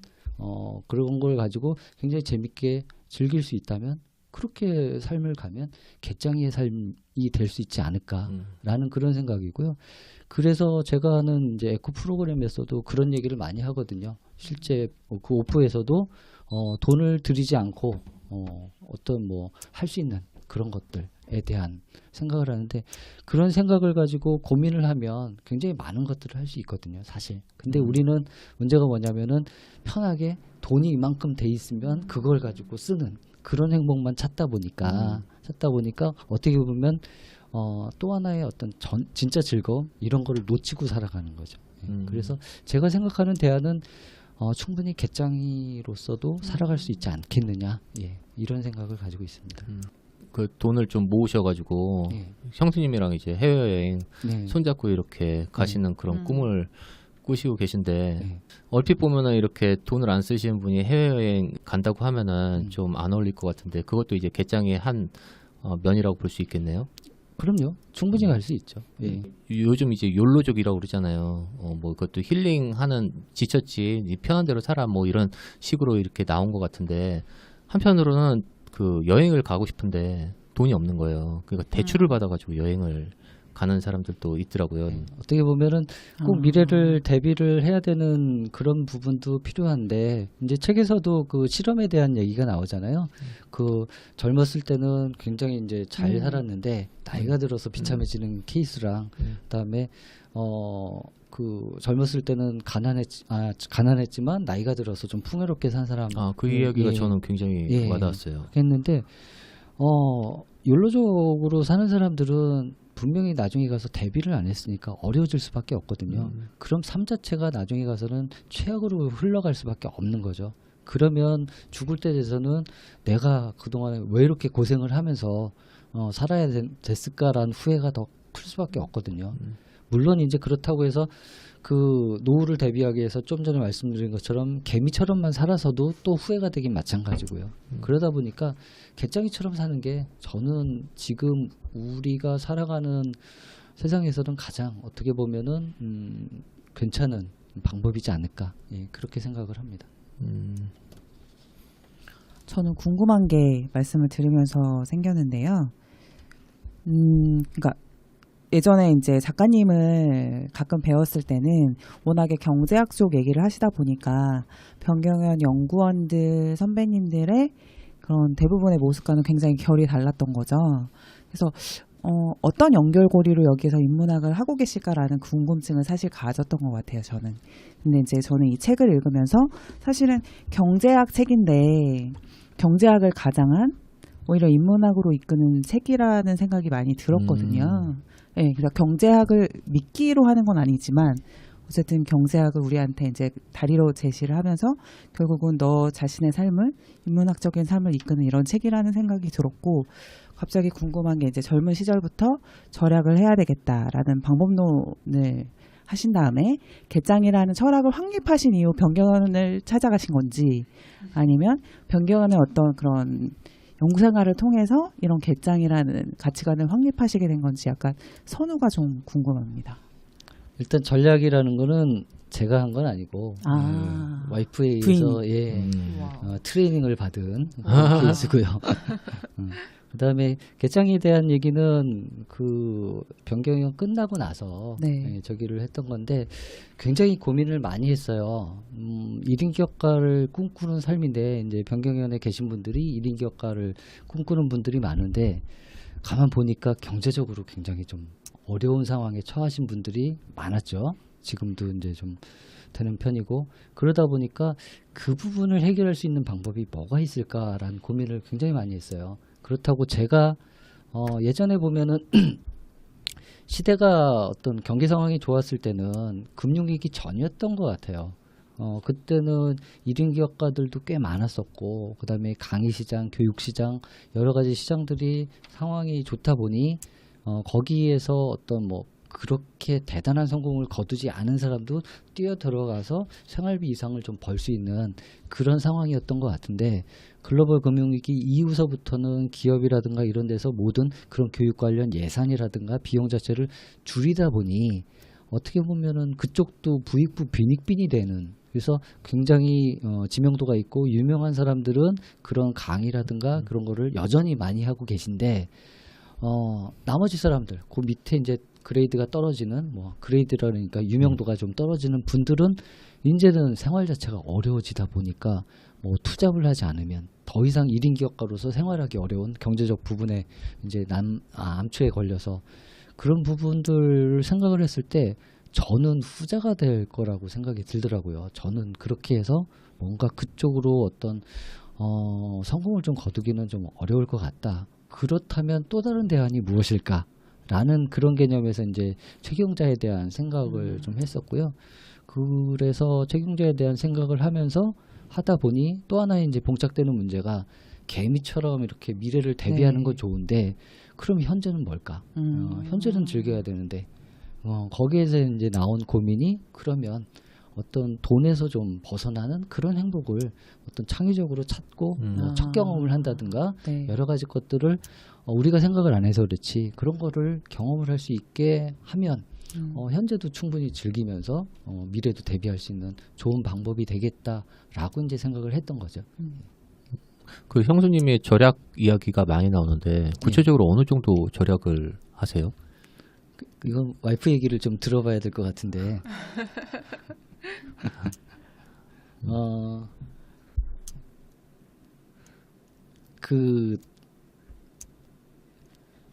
그런 걸 가지고 굉장히 재밌게 즐길 수 있다면 그렇게 삶을 가면 갯장이의 삶이 될 수 있지 않을까라는 그런 생각이고요. 그래서 제가 하는 이제 에코 프로그램에서도 그런 얘기를 많이 하거든요. 실제 그 오프에서도 돈을 들이지 않고 어떤 뭐 할 수 있는 그런 것들에 대한 생각을 하는데 그런 생각을 가지고 고민을 하면 굉장히 많은 것들을 할 수 있거든요, 사실. 근데 우리는 문제가 뭐냐면은 편하게 돈이 이만큼 돼 있으면 그걸 가지고 쓰는 그런 행복만 찾다 보니까 어떻게 보면 또 하나의 어떤 진짜 즐거움 이런 거를 놓치고 살아가는 거죠. 그래서 제가 생각하는 대안은 충분히 갯장이로서도 살아갈 수 있지 않겠느냐 이런 생각을 가지고 있습니다. 그 돈을 좀 모으셔가지고 형수님이랑 이제 해외여행 손잡고 이렇게 가시는 그런 꿈을 꾸시고 계신데 얼핏 보면은 이렇게 돈을 안 쓰시는 분이 해외여행 간다고 하면은 좀 안 어울릴 것 같은데 그것도 이제 갯장의 한 면이라고 볼 수 있겠네요. 그럼요. 충분히 갈 수 있죠. 요즘 이제 욜로족이라고 그러잖아요. 뭐 그것도 힐링하는 지쳤지, 네 편한 대로 살아 뭐 이런 식으로 이렇게 나온 것 같은데 한편으로는 그 여행을 가고 싶은데 돈이 없는 거예요. 그러니까 대출을 받아가지고 여행을 가는 사람들도 있더라고요. 어떻게 보면은 꼭 미래를 대비를 해야 되는 그런 부분도 필요한데 이제 책에서도 그 실험에 대한 얘기가 나오잖아요. 그 젊었을 때는 굉장히 이제 잘 살았는데 나이가 들어서 비참해지는 케이스랑 그다음에 그 젊었을 때는 가난했지만 나이가 들어서 좀 풍요롭게 산 사람. 그 이야기가 저는 굉장히 와닿았어요. 했는데 욜로족으로 사는 사람들은 분명히 나중에 가서 대비를 안 했으니까 어려워질 수밖에 없거든요. 그럼 삶 자체가 나중에 가서는 최악으로 흘러갈 수밖에 없는 거죠. 그러면 죽을 때 돼서는 내가 그동안에 왜 이렇게 고생을 하면서 살아야 됐을까라는 후회가 더 클 수밖에 없거든요. 물론 이제 그렇다고 해서 그 노후를 대비하기 위해서 좀 전에 말씀드린 것처럼 개미처럼만 살아서도 또 후회가 되긴 마찬가지고요. 그러다 보니까 개짱이처럼 사는 게 저는 지금 우리가 살아가는 세상에서는 가장 어떻게 보면은 괜찮은 방법이지 않을까, 예, 그렇게 생각을 합니다. 저는 궁금한 게 말씀을 들으면서 생겼는데요. 그러니까 예전에 이제 작가님을 가끔 배웠을 때는 워낙에 경제학 쪽 얘기를 하시다 보니까 변경현 연구원들 선배님들의 그런 대부분의 모습과는 굉장히 결이 달랐던 거죠. 그래서 어떤 연결고리로 여기서 인문학을 하고 계실까라는 궁금증을 사실 가졌던 것 같아요, 저는. 근데 이제 저는 이 책을 읽으면서 사실은 경제학 책인데 경제학을 가장한 오히려 인문학으로 이끄는 책이라는 생각이 많이 들었거든요. 네, 그래서 경제학을 믿기로 하는 건 아니지만 어쨌든 경제학을 우리한테 이제 다리로 제시를 하면서 결국은 너 자신의 삶을 인문학적인 삶을 이끄는 이런 책이라는 생각이 들었고 갑자기 궁금한 게 이제 젊은 시절부터 절약을 해야 되겠다라는 방법론을 하신 다음에 개짱이라는 철학을 확립하신 이후 변경원을 찾아가신 건지 아니면 변경원의 어떤 그런 연구생활을 통해서 이런 개짱이라는 가치관을 확립하시게 된 건지 약간 선우가 좀 궁금합니다. 일단 전략이라는 거는 제가 한 건 아니고 와이프에 의해서 예, 트레이닝을 받은 케이스고요. 그다음에 개짱에 대한 얘기는 그 변경이 끝나고 나서 네. 예, 저기를 했던 건데 굉장히 고민을 많이 했어요. 1인 기업가를 꿈꾸는 삶인데 이제 변경연에 계신 분들이 1인 기업가를 꿈꾸는 분들이 많은데 가만 보니까 경제적으로 굉장히 좀 어려운 상황에 처하신 분들이 많았죠. 지금도 이제 좀 되는 편이고 그러다 보니까 그 부분을 해결할 수 있는 방법이 뭐가 있을까라는 고민을 굉장히 많이 했어요. 그렇다고 제가 예전에 보면은 시대가 어떤 경기 상황이 좋았을 때는 금융위기 전이었던 것 같아요. 그때는 1인 기업가들도 꽤 많았었고 그 다음에 강의시장, 교육시장 여러 가지 시장들이 상황이 좋다 보니 거기에서 어떤 뭐 그렇게 대단한 성공을 거두지 않은 사람도 뛰어 들어가서 생활비 이상을 좀 벌 수 있는 그런 상황이었던 것 같은데 글로벌 금융위기 이후서부터는 기업이라든가 이런 데서 모든 그런 교육 관련 예산이라든가 비용 자체를 줄이다 보니 어떻게 보면은 그쪽도 부익부 빈익빈이 되는 그래서 굉장히 지명도가 있고 유명한 사람들은 그런 강의라든가 그런 거를 여전히 많이 하고 계신데 나머지 사람들 그 밑에 이제 그레이드가 떨어지는 뭐 그레이드라니까 유명도가 좀 떨어지는 분들은 이제는 생활 자체가 어려워지다 보니까 뭐 투잡을 하지 않으면 더 이상 1인 기업가로서 생활하기 어려운 경제적 부분에 이제 암초에 걸려서 그런 부분들을 생각을 했을 때 저는 후자가 될 거라고 생각이 들더라고요. 저는 그렇게 해서 뭔가 그쪽으로 어떤 성공을 좀 거두기는 좀 어려울 것 같다. 그렇다면 또 다른 대안이 무엇일까? 라는 그런 개념에서 이제 책임자에 대한 생각을 좀 했었고요. 그래서 책임자에 대한 생각을 하면서 하다 보니 또 하나의 이제 봉착되는 문제가 개미처럼 이렇게 미래를 대비하는 건 좋은데 그럼 현재는 뭘까? 현재는 즐겨야 되는데 거기에서 이제 나온 고민이 그러면 어떤 돈에서 좀 벗어나는 그런 행복을 어떤 창의적으로 찾고 첫 경험을 한다든가 네. 여러 가지 것들을 우리가 생각을 안 해서 그렇지 그런 거를 경험을 할 수 있게 하면 현재도 충분히 즐기면서 미래도 대비할 수 있는 좋은 방법이 되겠다라고 이제 생각을 했던 거죠. 그 형수님의 절약 이야기가 많이 나오는데 구체적으로 어느 정도 절약을 하세요? 이건 와이프 얘기를 좀 들어봐야 될 것 같은데 그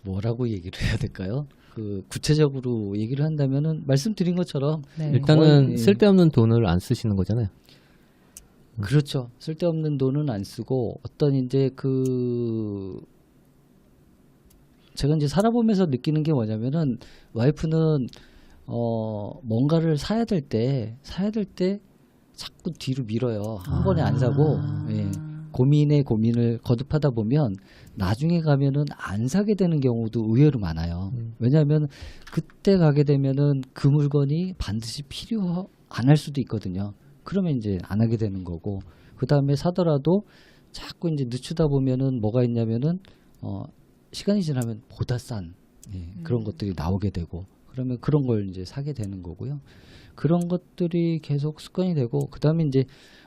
뭐라고 얘기를 해야 될까요? 그 구체적으로 얘기를 한다면은 말씀드린 것처럼 네. 일단은 거의, 쓸데없는 돈을 안 쓰시는 거잖아요. 그렇죠. 쓸데없는 돈은 안 쓰고 어떤 이제 그 제가 이제 살아보면서 느끼는 게 뭐냐면은 와이프는 뭔가를 사야 될 때 자꾸 뒤로 밀어요. 한 번에 안 사고 예. 고민에 고민을 거듭하다 보면 나중에 가면은 안 사게 되는 경우도 의외로 많아요. 왜냐하면 그때 가게 되면은 그 물건이 반드시 필요 안 할 수도 있거든요. 그러면 이제 안 하게 되는 거고, 그 다음에 사더라도 자꾸 이제 늦추다 보면은 뭐가 있냐면은 시간이 지나면 보다 싼 그런 것들이 나오게 되고, 그러면 그런 걸 이제 사게 되는 거고요. 그런 것들이 계속 습관이 되고, 그 다음에 이제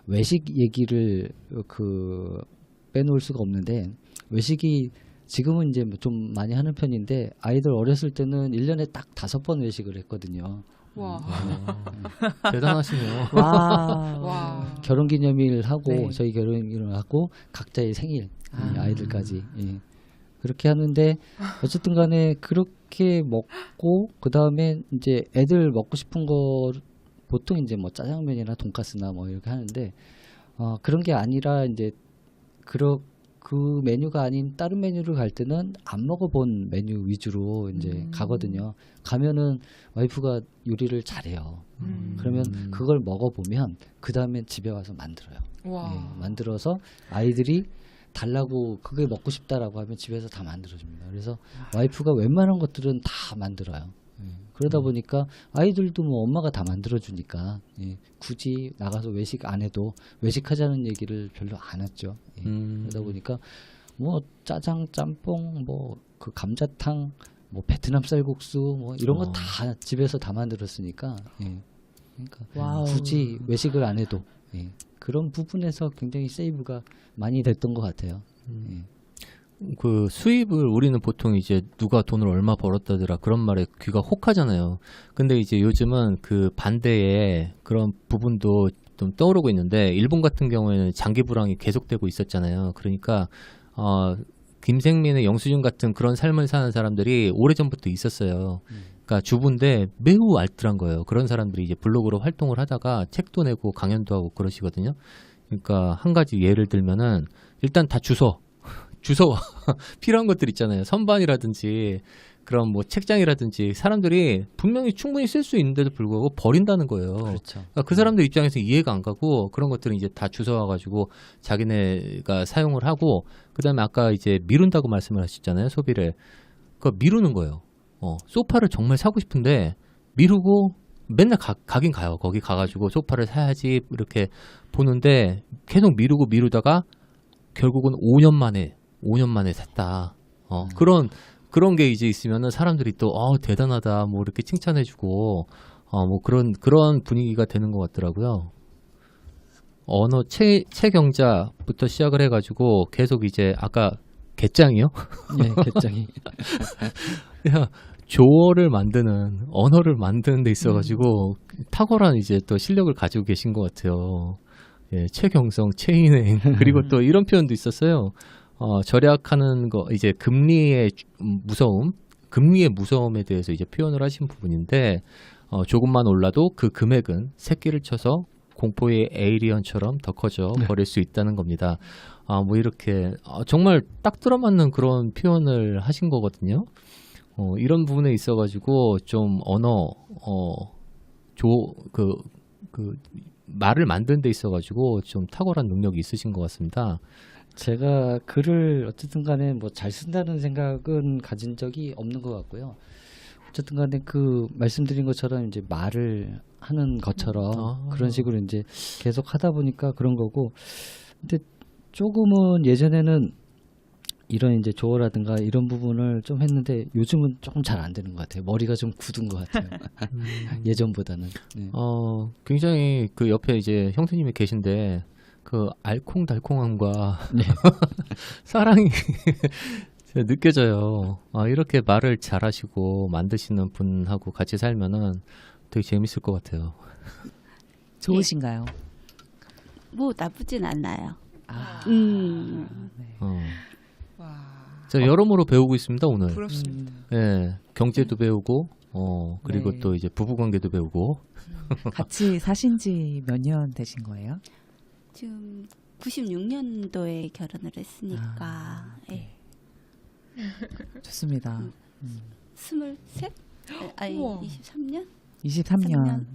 외식 얘기를 빼놓을 수가 없는데, 외식이 지금은 이제 좀 많이 하는 편인데, 아이들 어렸을 때는 1년에 딱 5번 외식을 했거든요. 와. 대단하시네요. 와. 와. 결혼기념일 하고 네. 저희 결혼기념일 하고 각자의 생일 아이들까지 그렇게 하는데, 어쨌든 간에 그렇게 먹고 그 다음에 이제 애들 먹고 싶은 거 보통 이제 뭐 짜장면이나 돈가스나 뭐 이렇게 하는데, 그런 게 아니라 이제 그 메뉴가 아닌 다른 메뉴를 갈 때는 안 먹어본 메뉴 위주로 이제 가거든요. 가면은 와이프가 요리를 잘해요. 그러면 그걸 먹어보면 그 다음에 집에 와서 만들어요. 와. 예, 만들어서 아이들이 달라고 그게 먹고 싶다라고 하면 집에서 다 만들어줍니다. 그래서 와이프가 웬만한 것들은 다 만들어요. 그러다 보니까 아이들도 뭐 엄마가 다 만들어주니까 굳이 나가서 외식 안 해도 외식하자는 얘기를 별로 안 했죠. 그러다 보니까 뭐 짜장, 짬뽕, 뭐 그 감자탕, 뭐 베트남 쌀국수 뭐 이런 거 다 집에서 다 만들었으니까 그러니까 와우. 굳이 외식을 안 해도 그런 부분에서 굉장히 세이브가 많이 됐던 것 같아요. 그 수입을 우리는 보통 이제 누가 돈을 얼마 벌었다더라 그런 말에 귀가 혹하잖아요. 근데 이제 요즘은 그 반대의 그런 부분도 좀 떠오르고 있는데, 일본 같은 경우에는 장기 불황이 계속되고 있었잖아요. 그러니까 김생민의 영수증 같은 그런 삶을 사는 사람들이 오래전부터 있었어요. 그러니까 주부인데 매우 알뜰한 거예요. 그런 사람들이 이제 블로그로 활동을 하다가 책도 내고 강연도 하고 그러시거든요. 그러니까 한 가지 예를 들면은 일단 다 주워 필요한 것들 있잖아요. 선반이라든지 그런 뭐 책장이라든지 사람들이 분명히 충분히 쓸 수 있는데도 불구하고 버린다는 거예요. 그렇죠. 그러니까 그 사람들 입장에서 이해가 안 가고, 그런 것들은 이제 다 주워와가지고 자기네가 사용을 하고, 그다음에 아까 이제 미룬다고 말씀을 하셨잖아요. 소비를. 그거 미루는 거예요. 소파를 정말 사고 싶은데 미루고 맨날 가긴 가요. 거기 가가지고 소파를 사야지 이렇게 보는데 계속 미루다가 결국은 5년 만에 샀다. 그런 게 이제 있으면은 사람들이 또 대단하다 뭐 이렇게 칭찬해주고 뭐 그런 분위기가 되는 것 같더라고요. 언어 체경자부터 시작을 해가지고 계속 이제 아까 개짱이요? 네, 개짱이. 야, 조어를 만드는, 언어를 만드는 데 있어가지고 탁월한 이제 또 실력을 가지고 계신 것 같아요. 예, 최경성, 최인행 그리고 또 이런 표현도 있었어요. 절약하는 거, 이제 금리의 무서움에 대해서 이제 표현을 하신 부분인데, 조금만 올라도 그 금액은 새끼를 쳐서 공포의 에이리언처럼 더 커져 버릴 수 있다는 겁니다. 뭐 이렇게 정말 딱 들어맞는 그런 표현을 하신 거거든요. 이런 부분에 있어가지고 좀 말을 만드는 데 있어가지고 좀 탁월한 능력이 있으신 것 같습니다. 제가 글을 어쨌든 간에 뭐 잘 쓴다는 생각은 가진 적이 없는 것 같고요. 어쨌든 간에 그 말씀드린 것처럼 이제 말을 하는 것처럼 그런 식으로 이제 계속 하다 보니까 그런 거고, 근데 조금은 예전에는 이런 이제 조어라든가 이런 부분을 좀 했는데 요즘은 조금 잘 안 되는 것 같아요. 머리가 좀 굳은 것 같아요. 예전보다는. 네. 굉장히 그 옆에 이제 형수님이 계신데 그 알콩달콩함과 네. 사랑이 느껴져요. 이렇게 말을 잘하시고 만드시는 분하고 같이 살면은 되게 재밌을 것 같아요. 좋으신가요? 뭐 나쁘진 않아요. 와. 저 여러모로 배우고 있습니다 오늘. 부럽습니다. 예, 경제도 배우고, 그리고 네. 또 이제 부부관계도 배우고. 같이 사신 지 몇 년 되신 거예요? 지금 96년도에 결혼을 했으니까 네. 좋습니다. 23? 아니 우와. 23년? 23년.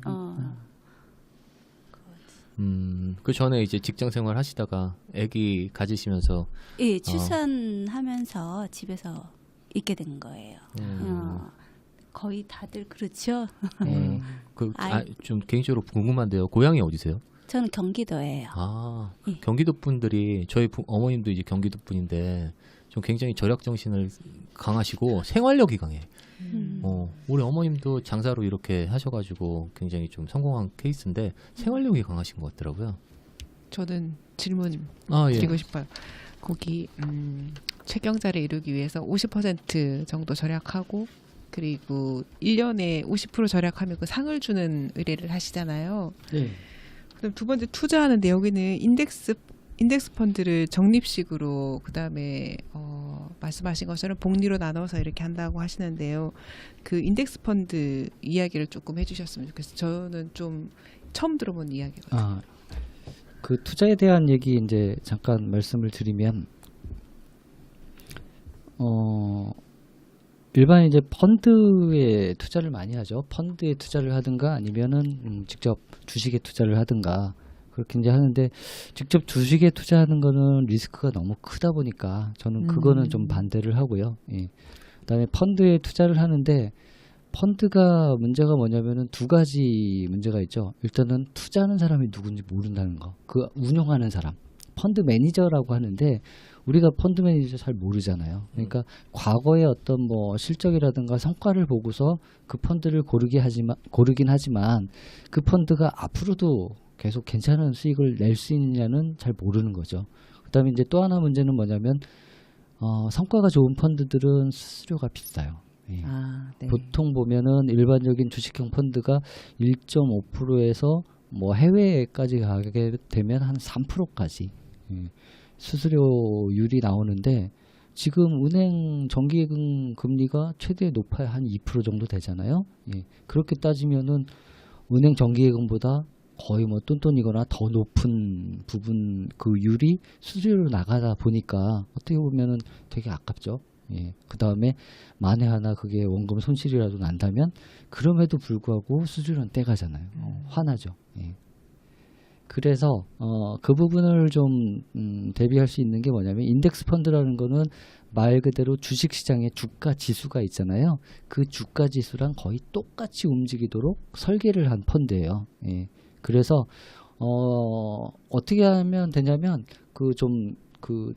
그 전에 이제 직장 생활 하시다가 아기 가지시면서 예, 출산하면서 집에서 있게 된 거예요. 거의 다들 그렇죠. 좀 개인적으로 궁금한데요. 고향이 어디세요? 저는 경기도예요. 아, 예. 경기도 분들이 저희 어머님도 이제 경기도 분인데 좀 굉장히 절약 정신을 강하시고 생활력이 강해. 우리 어머님도 장사로 이렇게 하셔가지고 굉장히 좀 성공한 케이스인데 생활력이 강하신 것 같더라고요. 저는 질문 아, 예. 드리고 싶어요. 거기 최경자를 이루기 위해서 50% 정도 절약하고 그리고 1년에 50% 절약하면 그 상을 주는 의뢰를 하시잖아요. 네. 그럼 두 번째 투자하는데 여기는 인덱스 펀드를 적립식으로 그다음에 말씀하신 것처럼 복리로 나눠서 이렇게 한다고 하시는데요. 그 인덱스 펀드 이야기를 조금 해주셨으면 좋겠어요. 저는 좀 처음 들어본 이야기거든요. 그 투자에 대한 얘기 이제 잠깐 말씀을 드리면 일반 이제 펀드에 투자를 많이 하죠. 펀드에 투자를 하든가 아니면은 직접 주식에 투자를 하든가 그렇게 이제 하는데 직접 주식에 투자하는 거는 리스크가 너무 크다 보니까 저는 그거는 좀 반대를 하고요. 예. 그다음에 펀드에 투자를 하는데 펀드가 문제가 뭐냐면은 두 가지 문제가 있죠. 일단은 투자하는 사람이 누군지 모른다는 거. 그 운영하는 사람. 펀드 매니저라고 하는데 우리가 펀드 매니저 잘 모르잖아요. 그러니까 과거의 어떤 뭐 실적이라든가 성과를 보고서 그 펀드를 고르긴 하지만 그 펀드가 앞으로도 계속 괜찮은 수익을 낼 수 있느냐는 잘 모르는 거죠. 그다음에 이제 또 하나 문제는 뭐냐면 성과가 좋은 펀드들은 수수료가 비싸요. 예. 네. 보통 보면은 일반적인 주식형 펀드가 1.5%에서 뭐 해외까지 가게 되면 한 3%까지 수수료율이 나오는데 지금 은행 정기예금 금리가 최대 높아야 한 2% 정도 되잖아요. 예. 그렇게 따지면은 은행 정기예금보다 거의 뭐 똔똔이거나 더 높은 부분 그 율이 수수료로 나가다 보니까 어떻게 보면은 되게 아깝죠. 예. 그 다음에 만에 하나 그게 원금 손실이라도 난다면 그럼에도 불구하고 수수료는 떼가잖아요. 화나죠. 예. 그래서 그 부분을 좀 대비할 수 있는 게 뭐냐면 인덱스 펀드라는 거는 말 그대로 주식시장의 주가 지수가 있잖아요. 그 주가 지수랑 거의 똑같이 움직이도록 설계를 한 펀드예요. 예. 그래서 어떻게 하면 되냐면 그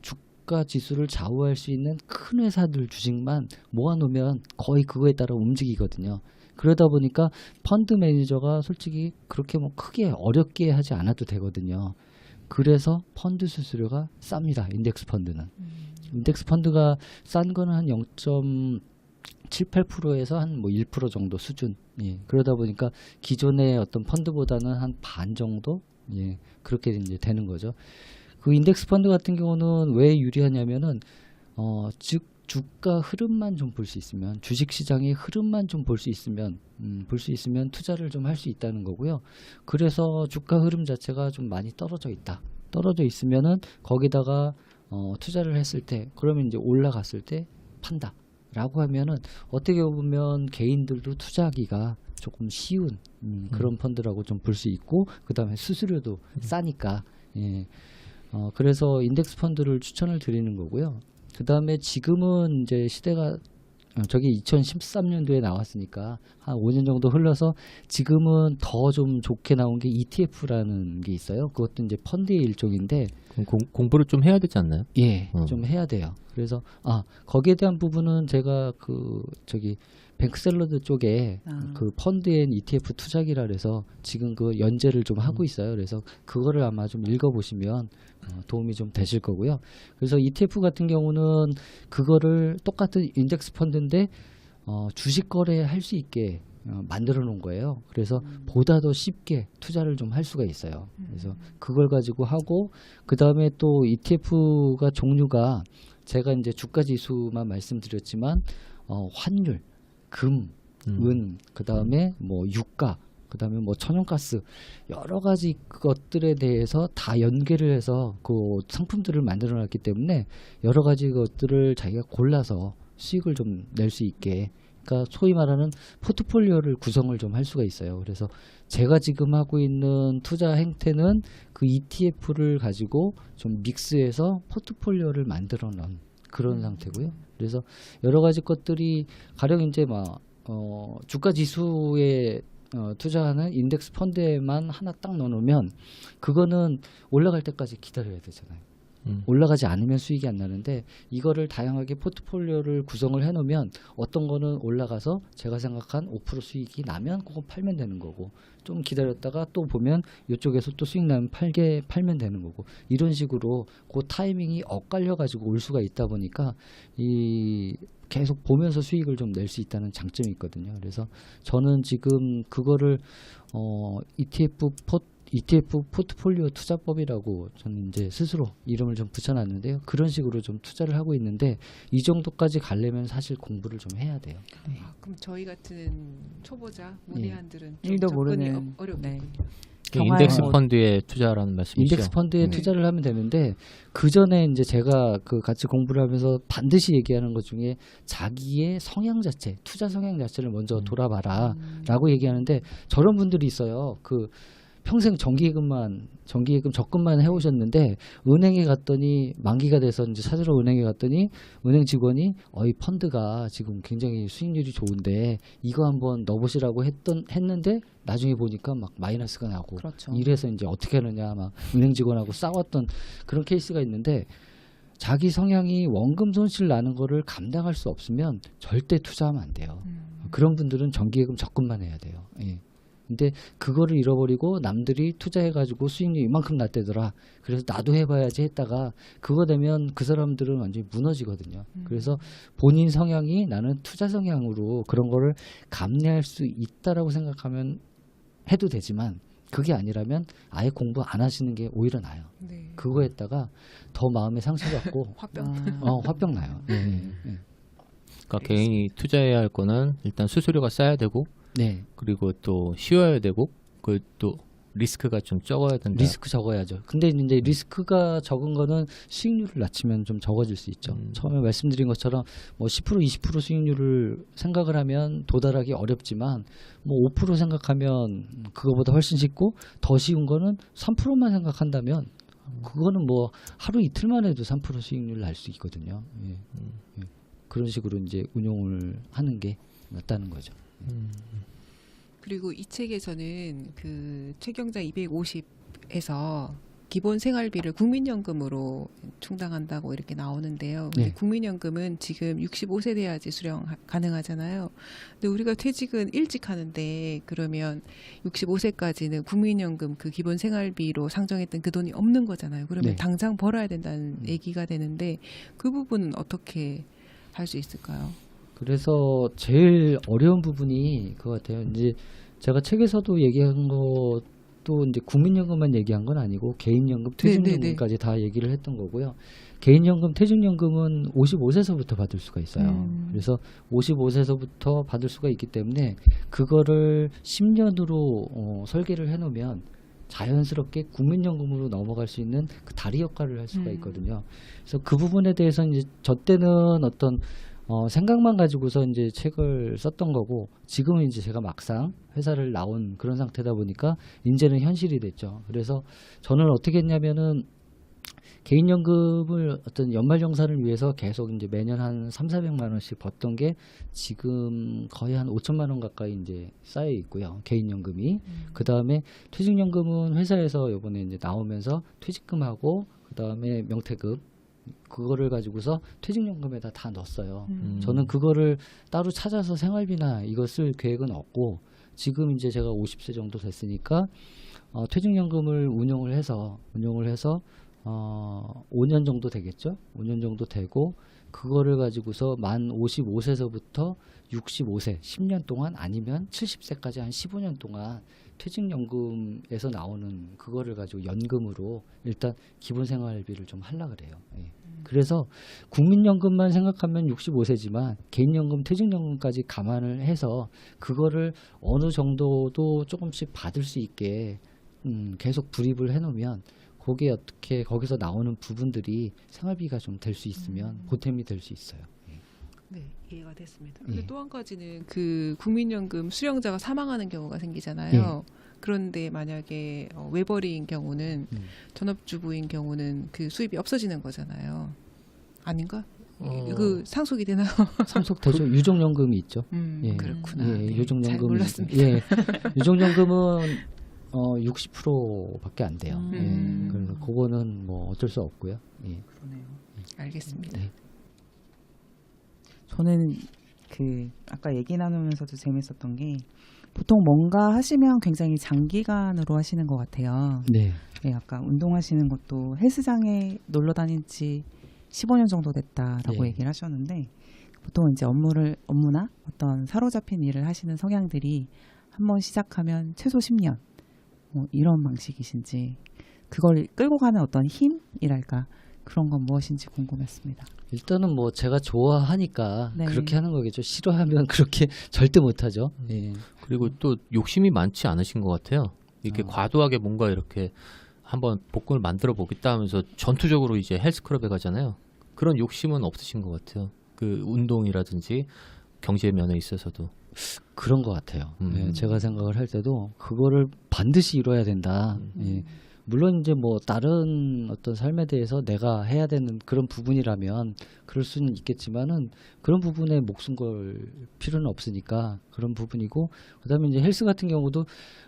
주가 지수를 좌우할 수 있는 큰 회사들 주식만 모아놓으면 거의 그거에 따라 움직이거든요. 그러다 보니까 펀드 매니저가 솔직히 그렇게 뭐 크게 어렵게 하지 않아도 되거든요. 그래서 펀드 수수료가 쌉니다. 인덱스 펀드는. 인덱스 펀드가 싼 거는 한 0.78%에서 한 뭐 1% 정도 수준. 예. 그러다 보니까 기존의 어떤 펀드보다는 한 반 정도? 예. 그렇게 이제 되는 거죠. 그 인덱스 펀드 같은 경우는 왜 유리하냐면은 즉 주가 흐름만 좀 볼 수 있으면 주식 시장의 흐름만 좀 볼 수 있으면 투자를 좀 할 수 있다는 거고요. 그래서 주가 흐름 자체가 좀 많이 떨어져 있다. 떨어져 있으면은 거기다가 투자를 했을 때 그러면 이제 올라갔을 때 판다라고 하면은 어떻게 보면 개인들도 투자하기가 조금 쉬운 그런 펀드라고 좀 볼 수 있고 그다음에 수수료도 싸니까 예. 그래서 인덱스 펀드를 추천을 드리는 거고요. 그 다음에 지금은 이제 시대가 저기 2013년도에 나왔으니까 한 5년 정도 흘러서 지금은 더 좀 좋게 나온 게 ETF라는 게 있어요. 그것도 이제 펀드의 일종인데 공부를 좀 해야 되지 않나요? 예, 좀 해야 돼요. 그래서 거기에 대한 부분은 제가 그 저기 뱅크샐러드 쪽에 그 펀드엔 ETF 투자기라 그래서 지금 그 연재를 좀 하고 있어요. 그래서 그거를 아마 좀 읽어보시면 도움이 좀 되실 거고요. 그래서 ETF 같은 경우는 그거를 똑같은 인덱스 펀드인데 주식 거래할 수 있게 만들어 놓은 거예요. 그래서 보다 더 쉽게 투자를 좀 할 수가 있어요. 그래서 그걸 가지고 하고 그 다음에 또 ETF가 종류가 제가 이제 주가 지수만 말씀드렸지만 환율, 금, 은, 그 다음에 뭐 유가, 그 다음에 뭐 천연가스 여러 가지 것들에 대해서 다 연계를 해서 그 상품들을 만들어 놨기 때문에 여러 가지 것들을 자기가 골라서 수익을 좀 낼 수 있게, 그러니까 소위 말하는 포트폴리오를 구성을 좀 할 수가 있어요. 그래서 제가 지금 하고 있는 투자 행태는 그 ETF를 가지고 좀 믹스해서 포트폴리오를 만들어 놓은 그런 상태고요. 그래서 여러 가지 것들이 가령 이제 막 주가 지수에 투자하는 인덱스 펀드에만 하나 딱 넣어놓으면 그거는 올라갈 때까지 기다려야 되잖아요. 올라가지 않으면 수익이 안 나는데 이거를 다양하게 포트폴리오를 구성을 해놓으면 어떤 거는 올라가서 제가 생각한 5% 수익이 나면 그거 팔면 되는 거고, 좀 기다렸다가 또 보면 이쪽에서 또 수익 나면 팔면 되는 거고, 이런 식으로 그 타이밍이 엇갈려 가지고 올 수가 있다 보니까 이 계속 보면서 수익을 좀 낼 수 있다는 장점이 있거든요. 그래서 저는 지금 그거를 ETF 포트폴리오 투자법이라고 저는 이제 스스로 이름을 좀 붙여놨는데요. 그런 식으로 좀 투자를 하고 있는데 이 정도까지 가려면 사실 공부를 좀 해야 돼요. 그럼 저희 같은 초보자 무대한들은 좀 일도 접근이 모르는 어렵겠군요. 인덱스 경화에 펀드에 투자라는 말씀이시죠? 인덱스 펀드에 투자를 하면 되는데 그 전에 이제 제가 그 같이 공부를 하면서 반드시 얘기하는 것 중에 자기의 성향 자체, 투자 성향 자체를 먼저 돌아봐라라고 얘기하는데, 저런 분들이 있어요. 그 평생 정기예금 적금만 해오셨는데 은행에 갔더니 만기가 돼서 이제 찾으러 은행에 갔더니 은행 직원이 이 펀드가 지금 굉장히 수익률이 좋은데 이거 한번 넣어보시라고 했는데 나중에 보니까 막 마이너스가 나고, 그렇죠. 이래서 이제 어떻게 하느냐 막 은행 직원하고 싸웠던 그런 케이스가 있는데, 자기 성향이 원금 손실 나는 거를 감당할 수 없으면 절대 투자하면 안 돼요. 그런 분들은 정기예금 적금만 해야 돼요. 예. 근데 그거를 잃어버리고 남들이 투자해가지고 수익률이 이만큼 났대더라, 그래서 나도 해봐야지 했다가 그거 되면 그 사람들은 완전히 무너지거든요. 그래서 본인 성향이 나는 투자 성향으로 그런 거를 감내할 수 있다라고 생각하면 해도 되지만, 그게 아니라면 아예 공부 안 하시는 게 오히려 나아요. 네. 그거 했다가 더 마음에 상처받고 화병. 화병 나요. 그러니까 개인이 투자해야 할 거는 일단 수수료가 싸야 되고, 네. 그리고 또 쉬어야 되고, 그 또 리스크가 좀 적어야 된다. 리스크 적어야죠. 근데 이제 리스크가 적은 거는 수익률을 낮추면 좀 적어질 수 있죠. 처음에 말씀드린 것처럼 뭐 10% 20% 수익률을 생각을 하면 도달하기 어렵지만, 뭐 5% 생각하면 그거보다 훨씬 쉽고, 더 쉬운 거는 3%만 생각한다면 그거는 뭐 하루 이틀만 해도 3% 수익률을 날 수 있거든요. 예. 그런 식으로 이제 운용을 하는 게 낫다는 거죠. 그리고 이 책에서는 그 최경자 250에서 기본 생활비를 국민연금으로 충당한다고 이렇게 나오는데요. 근데 네. 국민연금은 지금 65세 돼야지 수령 가능하잖아요. 근데 우리가 퇴직은 일찍 하는데 그러면 65세까지는 국민연금 그 기본 생활비로 상정했던 그 돈이 없는 거잖아요. 그러면 네. 당장 벌어야 된다는 얘기가 되는데 그 부분은 어떻게 할 수 있을까요? 그래서 제일 어려운 부분이 그거 같아요. 이제 제가 책에서도 얘기한 것도 이제 국민연금만 얘기한 건 아니고 개인연금, 퇴직연금까지 다 얘기를 했던 거고요. 개인연금, 퇴직연금은 55세서부터 받을 수가 있어요. 그래서 55세서부터 받을 수가 있기 때문에 그거를 10년으로 설계를 해놓으면 자연스럽게 국민연금으로 넘어갈 수 있는 그 다리 역할을 할 수가 있거든요. 그래서 그 부분에 대해서 이제 저 때는 어떤 생각만 가지고서 이제 책을 썼던 거고, 지금은 이제 제가 막상 회사를 나온 그런 상태다 보니까 이제는 현실이 됐죠. 그래서 저는 어떻게 했냐면은 개인연금을 어떤 연말정산을 위해서 계속 이제 매년 한 300~400만 원씩 벌던 게 지금 거의 한 5천만 원 가까이 이제 쌓여 있고요. 개인연금이. 그 다음에 퇴직연금은 회사에서 이번에 이제 나오면서 퇴직금하고 그 다음에 명퇴금, 그거를 가지고서 퇴직연금에다 다 넣었어요. 저는 그거를 따로 찾아서 생활비나 이거 쓸 계획은 없고, 지금 이제 제가 50세 정도 됐으니까 퇴직연금을 운용을 해서 5년 정도 되겠죠. 5년 정도 되고, 그거를 가지고서 만 55세서부터 65세 10년 동안, 아니면 70세까지 한 15년 동안 퇴직연금에서 나오는 그거를 가지고 연금으로 일단 기본 생활비를 좀 하려고 그래요. 예. 그래서 국민연금만 생각하면 65세지만 개인연금, 퇴직연금까지 감안을 해서 그거를 어느 정도도 조금씩 받을 수 있게 계속 불입을 해놓으면 거기에 거기서 나오는 부분들이 생활비가 좀 될 수 있으면 보탬이 될 수 있어요. 네, 이해가 됐습니다. 예. 근데 또 한 가지는 그 국민연금 수령자가 사망하는 경우가 생기잖아요. 그런데 만약에 외벌이인 경우는 전업주부인 경우는 그 수입이 없어지는 거잖아요. 아닌가? 그 상속이 되나요? 상속되죠. 유족연금이 있죠. 그렇구나. 예, 네, 유족연금. 잘 몰랐습니다. 예, 유족연금은 60%밖에 안 돼요. 예, 그래서 그거는 뭐 어쩔 수 없고요. 예. 그러네요. 알겠습니다. 네. 저는 아까 얘기 나누면서도 재밌었던 게 보통 뭔가 하시면 굉장히 장기간으로 하시는 것 같아요. 네. 네, 아까 운동하시는 것도 헬스장에 놀러 다닌 지 15년 정도 됐다라고 예. 얘기를 하셨는데 보통 이제 업무나 어떤 사로잡힌 일을 하시는 성향들이 한번 시작하면 최소 10년 뭐 이런 방식이신지 그걸 끌고 가는 어떤 힘이랄까 그런 건 무엇인지 궁금했습니다. 일단은 뭐 제가 좋아하니까 네. 그렇게 하는 거겠죠. 싫어하면 그렇게 절대 못하죠. 예. 그리고 또 욕심이 많지 않으신 것 같아요. 이렇게 과도하게 뭔가 이렇게 한번 복근을 만들어 보겠다 하면서 전투적으로 이제 헬스클럽에 가잖아요. 그런 욕심은 없으신 것 같아요. 그 운동이라든지 경제 면에 있어서도. 그런 것 같아요. 예, 제가 생각을 할 때도 그거를 반드시 이뤄야 된다. 예. 물론 이제 뭐 다른 어떤 삶에 대해서 내가 해야 되는 그런 부분이라면 그럴 수는 있겠지만은 그런 부분에 목숨 걸 필요는 없으니까 그런 부분이고 그다음에 이제 헬스 같은 경우도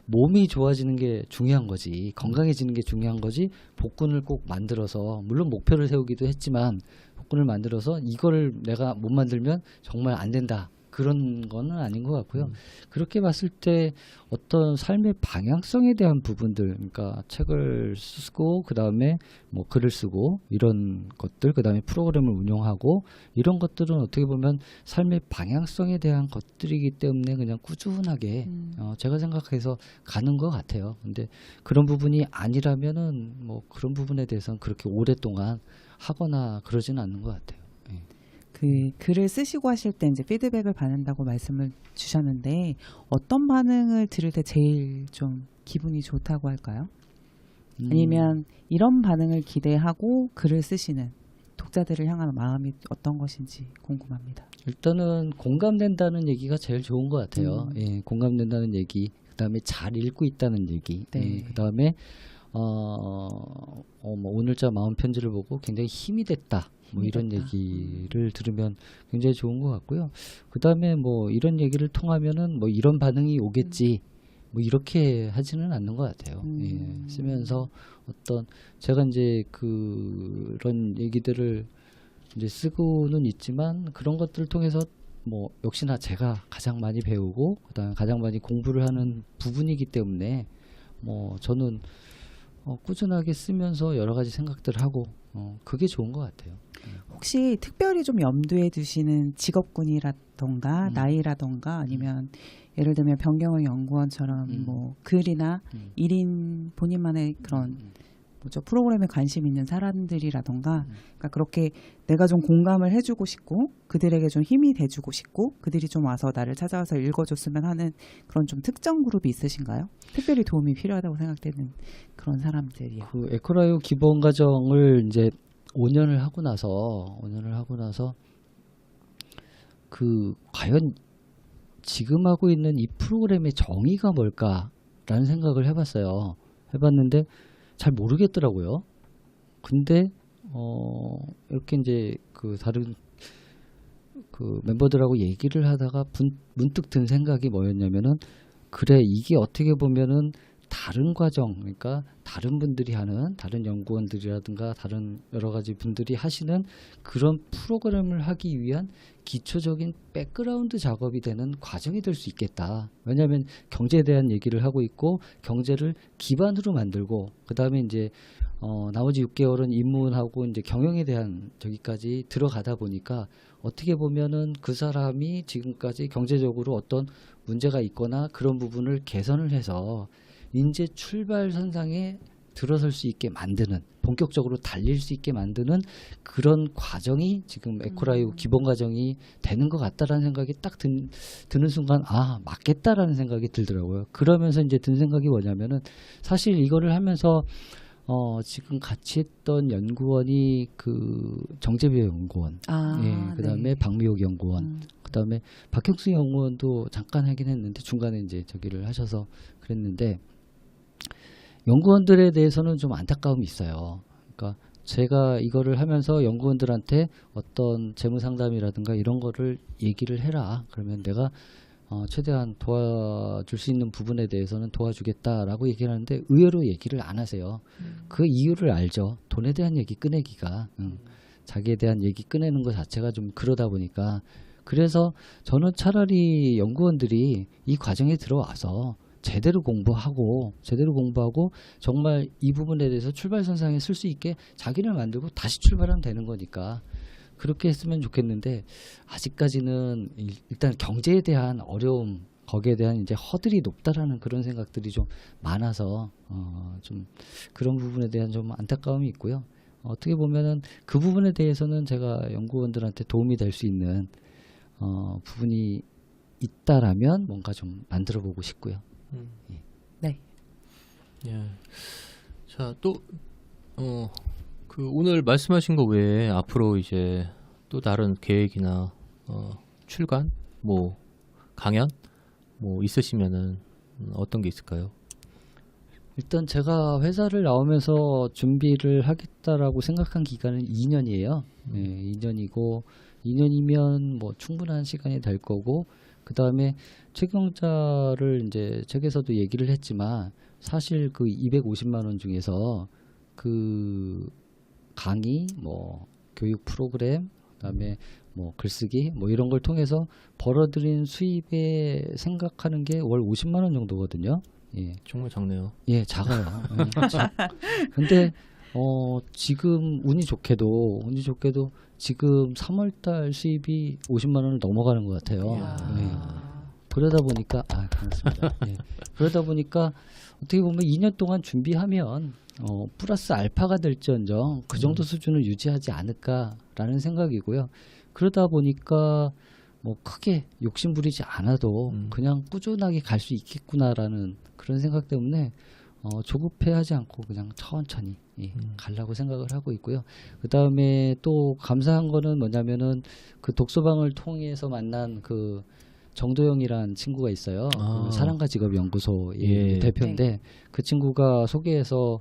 몸이 좋아지는 게 중요한 거지 건강해지는 게 중요한 거지 복근을 꼭 만들어서 물론 목표를 세우기도 했지만 복근을 만들어서 이거를 내가 못 만들면 정말 안 된다. 그런 거는 아닌 것 같고요. 그렇게 봤을 때 어떤 삶의 방향성에 대한 부분들, 그러니까 책을 쓰고 그 다음에 뭐 글을 쓰고 이런 것들, 그 다음에 프로그램을 운영하고 이런 것들은 어떻게 보면 삶의 방향성에 대한 것들이기 때문에 그냥 꾸준하게 제가 생각해서 가는 것 같아요. 근데 그런 부분이 아니라면은 뭐 그런 부분에 대해서는 그렇게 오랫동안 하거나 그러지는 않는 것 같아요. 그 글을 쓰시고 하실 때 이제 피드백을 받는다고 말씀을 주셨는데 어떤 반응을 들을 때 제일 좀 기분이 좋다고 할까요? 아니면 이런 반응을 기대하고 글을 쓰시는 독자들을 향한 마음이 어떤 것인지 궁금합니다. 일단은 공감된다는 얘기가 제일 좋은 것 같아요. 예, 공감된다는 얘기, 그다음에 잘 읽고 있다는 얘기, 네. 예, 그다음에 뭐 오늘자 마음 편지를 보고 굉장히 힘이 됐다. 뭐 이런 됐다. 얘기를 들으면 굉장히 좋은 것 같고요. 그다음에 뭐 이런 얘기를 통하면은 뭐 이런 반응이 오겠지. 뭐 이렇게 하지는 않는 것 같아요. 예, 쓰면서 어떤 제가 이제 그런 얘기들을 이제 쓰고는 있지만 그런 것들을 통해서 뭐 역시나 제가 가장 많이 배우고 그다음에 가장 많이 공부를 하는 부분이기 때문에 뭐 저는 꾸준하게 쓰면서 여러 가지 생각들을 하고 그게 좋은 것 같아요. 혹시 특별히 좀 염두에 두시는 직업군이라던가 나이라던가 아니면 예를 들면 변경영 연구원처럼 뭐 글이나 1인 본인만의 그런 뭐죠 프로그램에 관심 있는 사람들이라던가 그러니까 그렇게 내가 좀 공감을 해주고 싶고 그들에게 좀 힘이 돼주고 싶고 그들이 좀 와서 나를 찾아와서 읽어줬으면 하는 그런 좀 특정 그룹이 있으신가요? 특별히 도움이 필요하다고 생각되는 그런 사람들이요. 그 에코라이오 기본 과정을 이제 5년을 하고 나서 그 과연 지금 하고 있는 이 프로그램의 정의가 뭘까라는 생각을 해봤어요. 해봤는데 잘 모르겠더라고요. 근데 이렇게 이제 그 다른 그 멤버들하고 얘기를 하다가 문득 든 생각이 뭐였냐면은 그래 이게 어떻게 보면은 다른 과정 그러니까 다른 분들이 하는 다른 연구원들이라든가 다른 여러 가지 분들이 하시는 그런 프로그램을 하기 위한 기초적인 백그라운드 작업이 되는 과정이 될 수 있겠다. 왜냐하면 경제에 대한 얘기를 하고 있고 경제를 기반으로 만들고 그 다음에 이제 나머지 6개월은 입문하고 이제 경영에 대한 저기까지 들어가다 보니까 어떻게 보면은 그 사람이 지금까지 경제적으로 어떤 문제가 있거나 그런 부분을 개선을 해서 이제 출발선상에 들어설 수 있게 만드는 본격적으로 달릴 수 있게 만드는 그런 과정이 지금 에코라이오 기본 과정이 되는 것 같다라는 생각이 딱 드는 순간 아 맞겠다라는 생각이 들더라고요. 그러면서 이제 든 생각이 뭐냐면은 사실 이거를 하면서 지금 같이 했던 연구원이 그 정재배 연구원, 예, 그다음에 네. 박미옥 연구원, 그다음에 박형수 연구원도 잠깐 하긴 했는데 중간에 이제 저기를 하셔서 그랬는데 연구원들에 대해서는 좀 안타까움이 있어요. 그러니까 제가 이거를 하면서 연구원들한테 어떤 재무 상담이라든가 이런 거를 얘기를 해라. 그러면 내가 최대한 도와줄 수 있는 부분에 대해서는 도와주겠다라고 얘기를 하는데 의외로 얘기를 안 하세요. 그 이유를 알죠. 돈에 대한 얘기 꺼내기가 자기에 대한 얘기 꺼내는 것 자체가 좀 그러다 보니까 그래서 저는 차라리 연구원들이 이 과정에 들어와서 제대로 공부하고 정말 이 부분에 대해서 출발선상에 쓸 수 있게 자기를 만들고 다시 출발하면 되는 거니까 그렇게 했으면 좋겠는데 아직까지는 일단 경제에 대한 어려움 거기에 대한 이제 허들이 높다라는 그런 생각들이 좀 많아서 좀 그런 부분에 대한 좀 안타까움이 있고요. 어떻게 보면은 그 부분에 대해서는 제가 연구원들한테 도움이 될 수 있는 부분이 있다라면 뭔가 좀 만들어 보고 싶고요. 네. 예. 자, 또 그 오늘 말씀하신 거 외에 앞으로 이제 또 다른 계획이나 출간, 뭐 강연, 뭐 있으시면은 어떤 게 있을까요? 일단 제가 회사를 나오면서 준비를 하겠다라고 생각한 기간은 2년이에요. 네, 2년이고 2년이면 뭐 충분한 시간이 될 거고 그 다음에 최경자를 이제 책에서도 얘기를 했지만 사실 그 250만 원 중에서 그 강의, 뭐 교육 프로그램, 그다음에 뭐 글쓰기, 뭐 이런 걸 통해서 벌어들인 수입에 생각하는 게 월 50만 원 정도거든요. 예, 정말 작네요. 예, 작아요. 예, 근데 지금 운이 좋게도 지금 3월달 수입이 50만 원을 넘어가는 것 같아요. 예. 그러다 보니까 반갑습니다. 예. 그러다 보니까 어떻게 보면 2년 동안 준비하면 플러스 알파가 될지언정 그 정도 수준을 유지하지 않을까라는 생각이고요. 그러다 보니까 뭐 크게 욕심 부리지 않아도 그냥 꾸준하게 갈 수 있겠구나라는 그런 생각 때문에 조급해하지 않고 그냥 천천히 가려고 생각을 하고 있고요. 그 다음에 또 감사한 거는 뭐냐면은 그 독서방을 통해서 만난 그 정도영이란 친구가 있어요. 그 사랑과 직업 연구소의 예. 대표인데 그 친구가 소개해서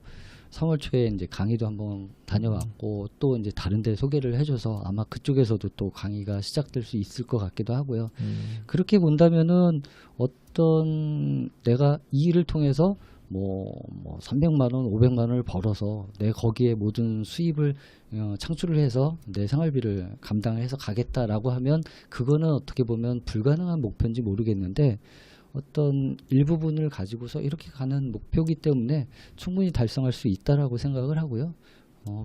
3월 초에 이제 강의도 한번 다녀왔고 또 이제 다른 데 소개를 해줘서 아마 그쪽에서도 또 강의가 시작될 수 있을 것 같기도 하고요. 그렇게 본다면은 어떤 내가 이 일을 통해서 뭐 300만 원, 500만 원을 벌어서 내 거기에 모든 수입을 창출을 해서 내 생활비를 감당해서 가겠다라고 하면 그거는 어떻게 보면 불가능한 목표인지 모르겠는데 어떤 일부분을 가지고서 이렇게 가는 목표이기 때문에 충분히 달성할 수 있다라고 생각을 하고요.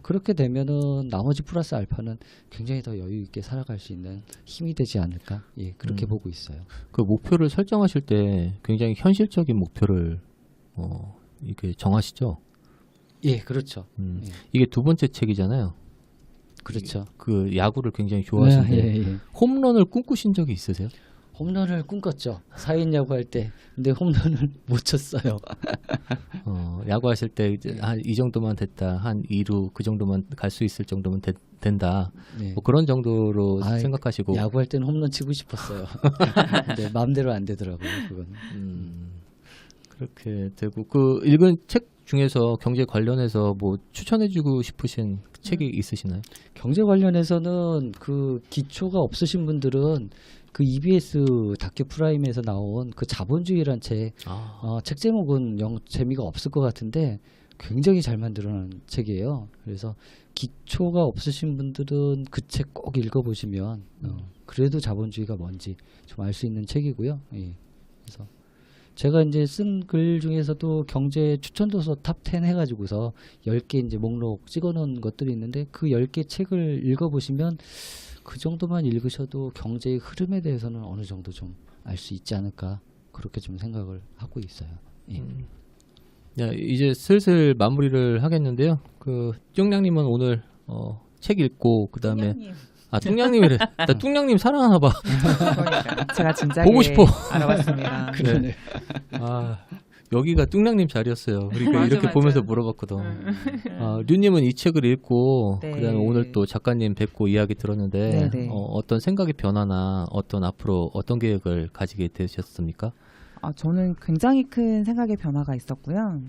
그렇게 되면은 나머지 플러스 알파는 굉장히 더 여유 있게 살아갈 수 있는 힘이 되지 않을까? 예, 그렇게 보고 있어요. 그 목표를 설정하실 때 굉장히 현실적인 목표를 이렇게 정하시죠? 예, 그렇죠. 예. 이게 두 번째 책이잖아요. 그렇죠. 그 야구를 굉장히 좋아하시는데 예. 홈런을 꿈꾸신 적이 있으세요? 홈런을 꿈꿨죠. 4인 야구할 때. 근데 홈런을 못 쳤어요. 야구하실 때 이제 이 정도만 됐다. 한 2루 그 정도만 갈 수 있을 정도면 된다. 네. 뭐 그런 정도로 생각하시고 야구할 때는 홈런 치고 싶었어요. 근데 마음대로 안 되더라고요. 그건. 그렇게 되고 그 읽은 책 중에서 경제 관련해서 뭐 추천해주고 싶으신 책이 있으시나요? 경제 관련해서는 그 기초가 없으신 분들은 그 EBS 다큐 프라임에서 나온 그 자본주의란 책, 책 제목은 영 재미가 없을 것 같은데 굉장히 잘 만들어놓은 책이에요. 그래서 기초가 없으신 분들은 그 책 꼭 읽어보시면 그래도 자본주의가 뭔지 좀 알 수 있는 책이고요. 예. 그래서 제가 이제 쓴 글 중에서도 경제 추천도서 탑 10 해가지고서 10개 이제 목록 찍어놓은 것들이 있는데 그 10개 책을 읽어보시면 그 정도만 읽으셔도 경제의 흐름에 대해서는 어느 정도 좀 알 수 있지 않을까 그렇게 좀 생각을 하고 있어요. 예. 야, 이제 슬슬 마무리를 하겠는데요. 그 뚱냥님은 오늘 책 읽고 그 다음에 뚱냥님이래. 나 뚱냥님 사랑하나 봐. 그러니까 제가 진작에 보고 싶어. 알아봤습니다. 그러네. 여기가 뚱냥님 자리였어요. 그러니까 맞아, 이렇게 맞아. 보면서 물어봤거든. 류님은 이 책을 읽고 네. 그다음에 오늘 또 작가님 뵙고 이야기 들었는데 네네. 어떤 생각의 변화나 어떤 앞으로 어떤 계획을 가지게 되셨습니까? 저는 굉장히 큰 생각의 변화가 있었고요.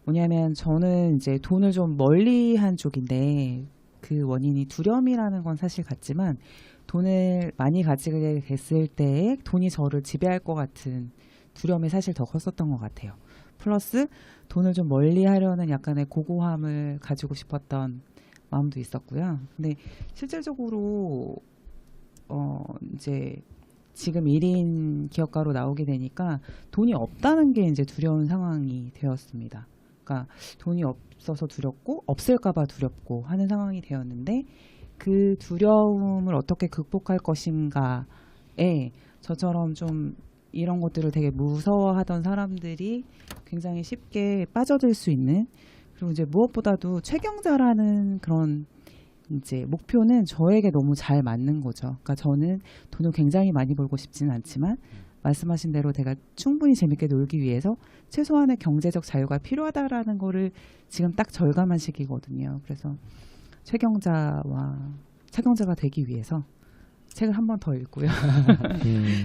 뭐냐면 저는 이제 돈을 좀 멀리한 쪽인데 그 원인이 두려움이라는 건 사실 같지만 돈을 많이 가지게 됐을 때 돈이 저를 지배할 것 같은 두려움이 사실 더 컸었던 것 같아요. 플러스 돈을 좀 멀리하려는 약간의 고고함을 가지고 싶었던 마음도 있었고요. 근데 실질적으로 이제 지금 1인 기업가로 나오게 되니까 돈이 없다는 게 이제 두려운 상황이 되었습니다. 그러니까 돈이 없어서 두렵고 없을까봐 두렵고 하는 상황이 되었는데 그 두려움을 어떻게 극복할 것인가에 저처럼 좀 이런 것들을 되게 무서워하던 사람들이 굉장히 쉽게 빠져들 수 있는, 그리고 이제 무엇보다도 최경자라는 그런 이제 목표는 저에게 너무 잘 맞는 거죠. 그러니까 저는 돈을 굉장히 많이 벌고 싶지는 않지만 말씀하신 대로 내가 충분히 재밌게 놀기 위해서 최소한의 경제적 자유가 필요하다라는 거를 지금 딱 절감한 시기거든요. 그래서 최경자가 되기 위해서 책을 한 번 더 읽고요.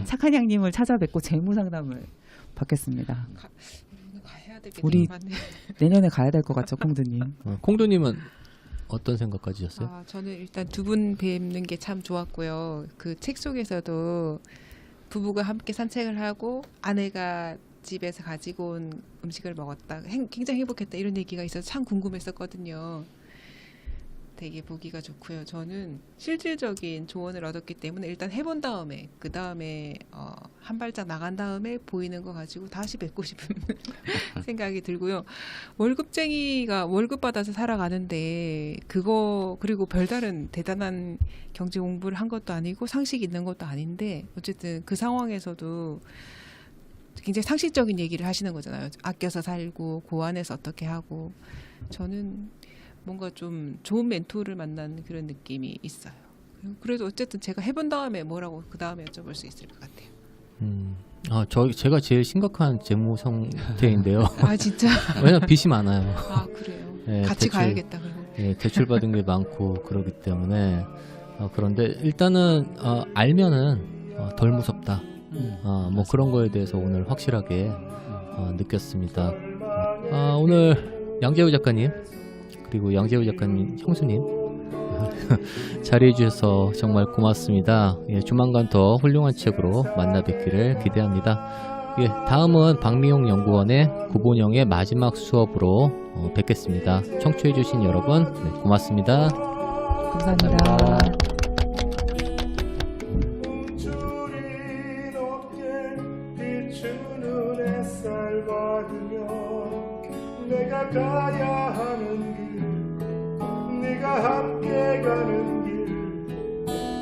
착한 양님을 찾아뵙고 재무 상담을 받겠습니다. 가야 되겠네. 우리 내년에 가야 될 것 같죠, 콩드님? 콩두님은 어떤 생각 가지셨어요? 저는 일단 두 분 뵙는 게 참 좋았고요. 그 책 속에서도 부부가 함께 산책을 하고 아내가 집에서 가지고 온 음식을 먹었다. 굉장히 행복했다. 이런 얘기가 있어서 참 궁금했었거든요. 되게 보기가 좋고요. 저는 실질적인 조언을 얻었기 때문에 일단 해본 다음에 그 다음에 한 발짝 나간 다음에 보이는 거 가지고 다시 뵙고 싶은 생각이 들고요. 월급쟁이가 월급 받아서 살아가는데 그거 그리고 별다른 대단한 경제 공부를 한 것도 아니고 상식이 있는 것도 아닌데 어쨌든 그 상황에서도 굉장히 상식적인 얘기를 하시는 거잖아요. 아껴서 살고 고안해서 어떻게 하고 저는 뭔가 좀 좋은 멘토를 만난 그런 느낌이 있어요. 그래도 어쨌든 제가 해본 다음에 뭐라고 그 다음에 여쭤볼 수 있을 것 같아요. 제가 제일 심각한 재무 상태인데요. 아 진짜? 왜냐면 빚이 많아요. 아 그래요? 네, 같이 가야겠다 그러면. 예, 대출받은 게 많고 그러기 때문에 그런데 일단은 알면은 덜 무섭다. 뭐 그런 거에 대해서 오늘 확실하게 느꼈습니다. 오늘 양재우 작가님 그리고 양재우 작가님 형수님 자리해 주셔서 정말 고맙습니다. 예, 조만간 더 훌륭한 책으로 만나 뵙기를 기대합니다. 예, 다음은 박미용 연구원의 구본영의 마지막 수업으로 뵙겠습니다. 청취해 주신 여러분 고맙습니다. 감사합니다. 움츠린 어깨 비추는 햇살 받으며 내가 가야 하는 길 네가 함께 가는 길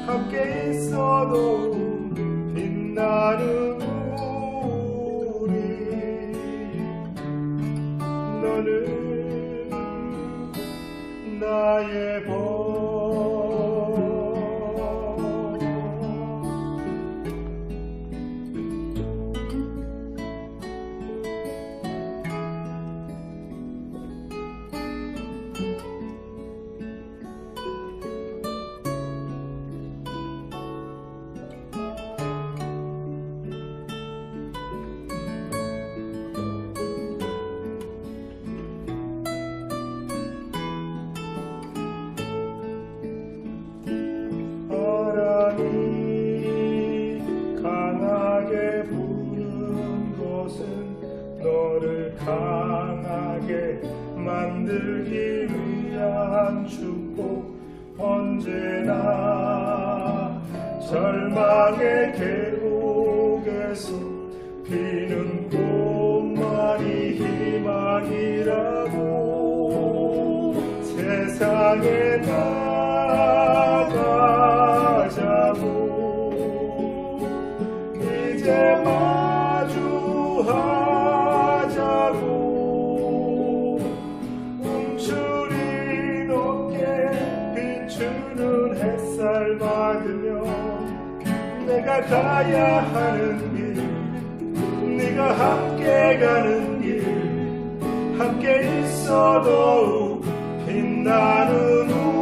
함께 있어도 빛나는 우리 너는 나의 법 강하게 부는 것은 너를 강하게 만들기 위한 축복 언제나 절망의 계곡에서 피는 꽃말이 희망이라고 세상에 나가자고 이제 마주하자고 움츠린 어깨 비추는 햇살 받으며 내가 가야 하는 길 네가 함께 가는 함께 있어 더욱 빛나는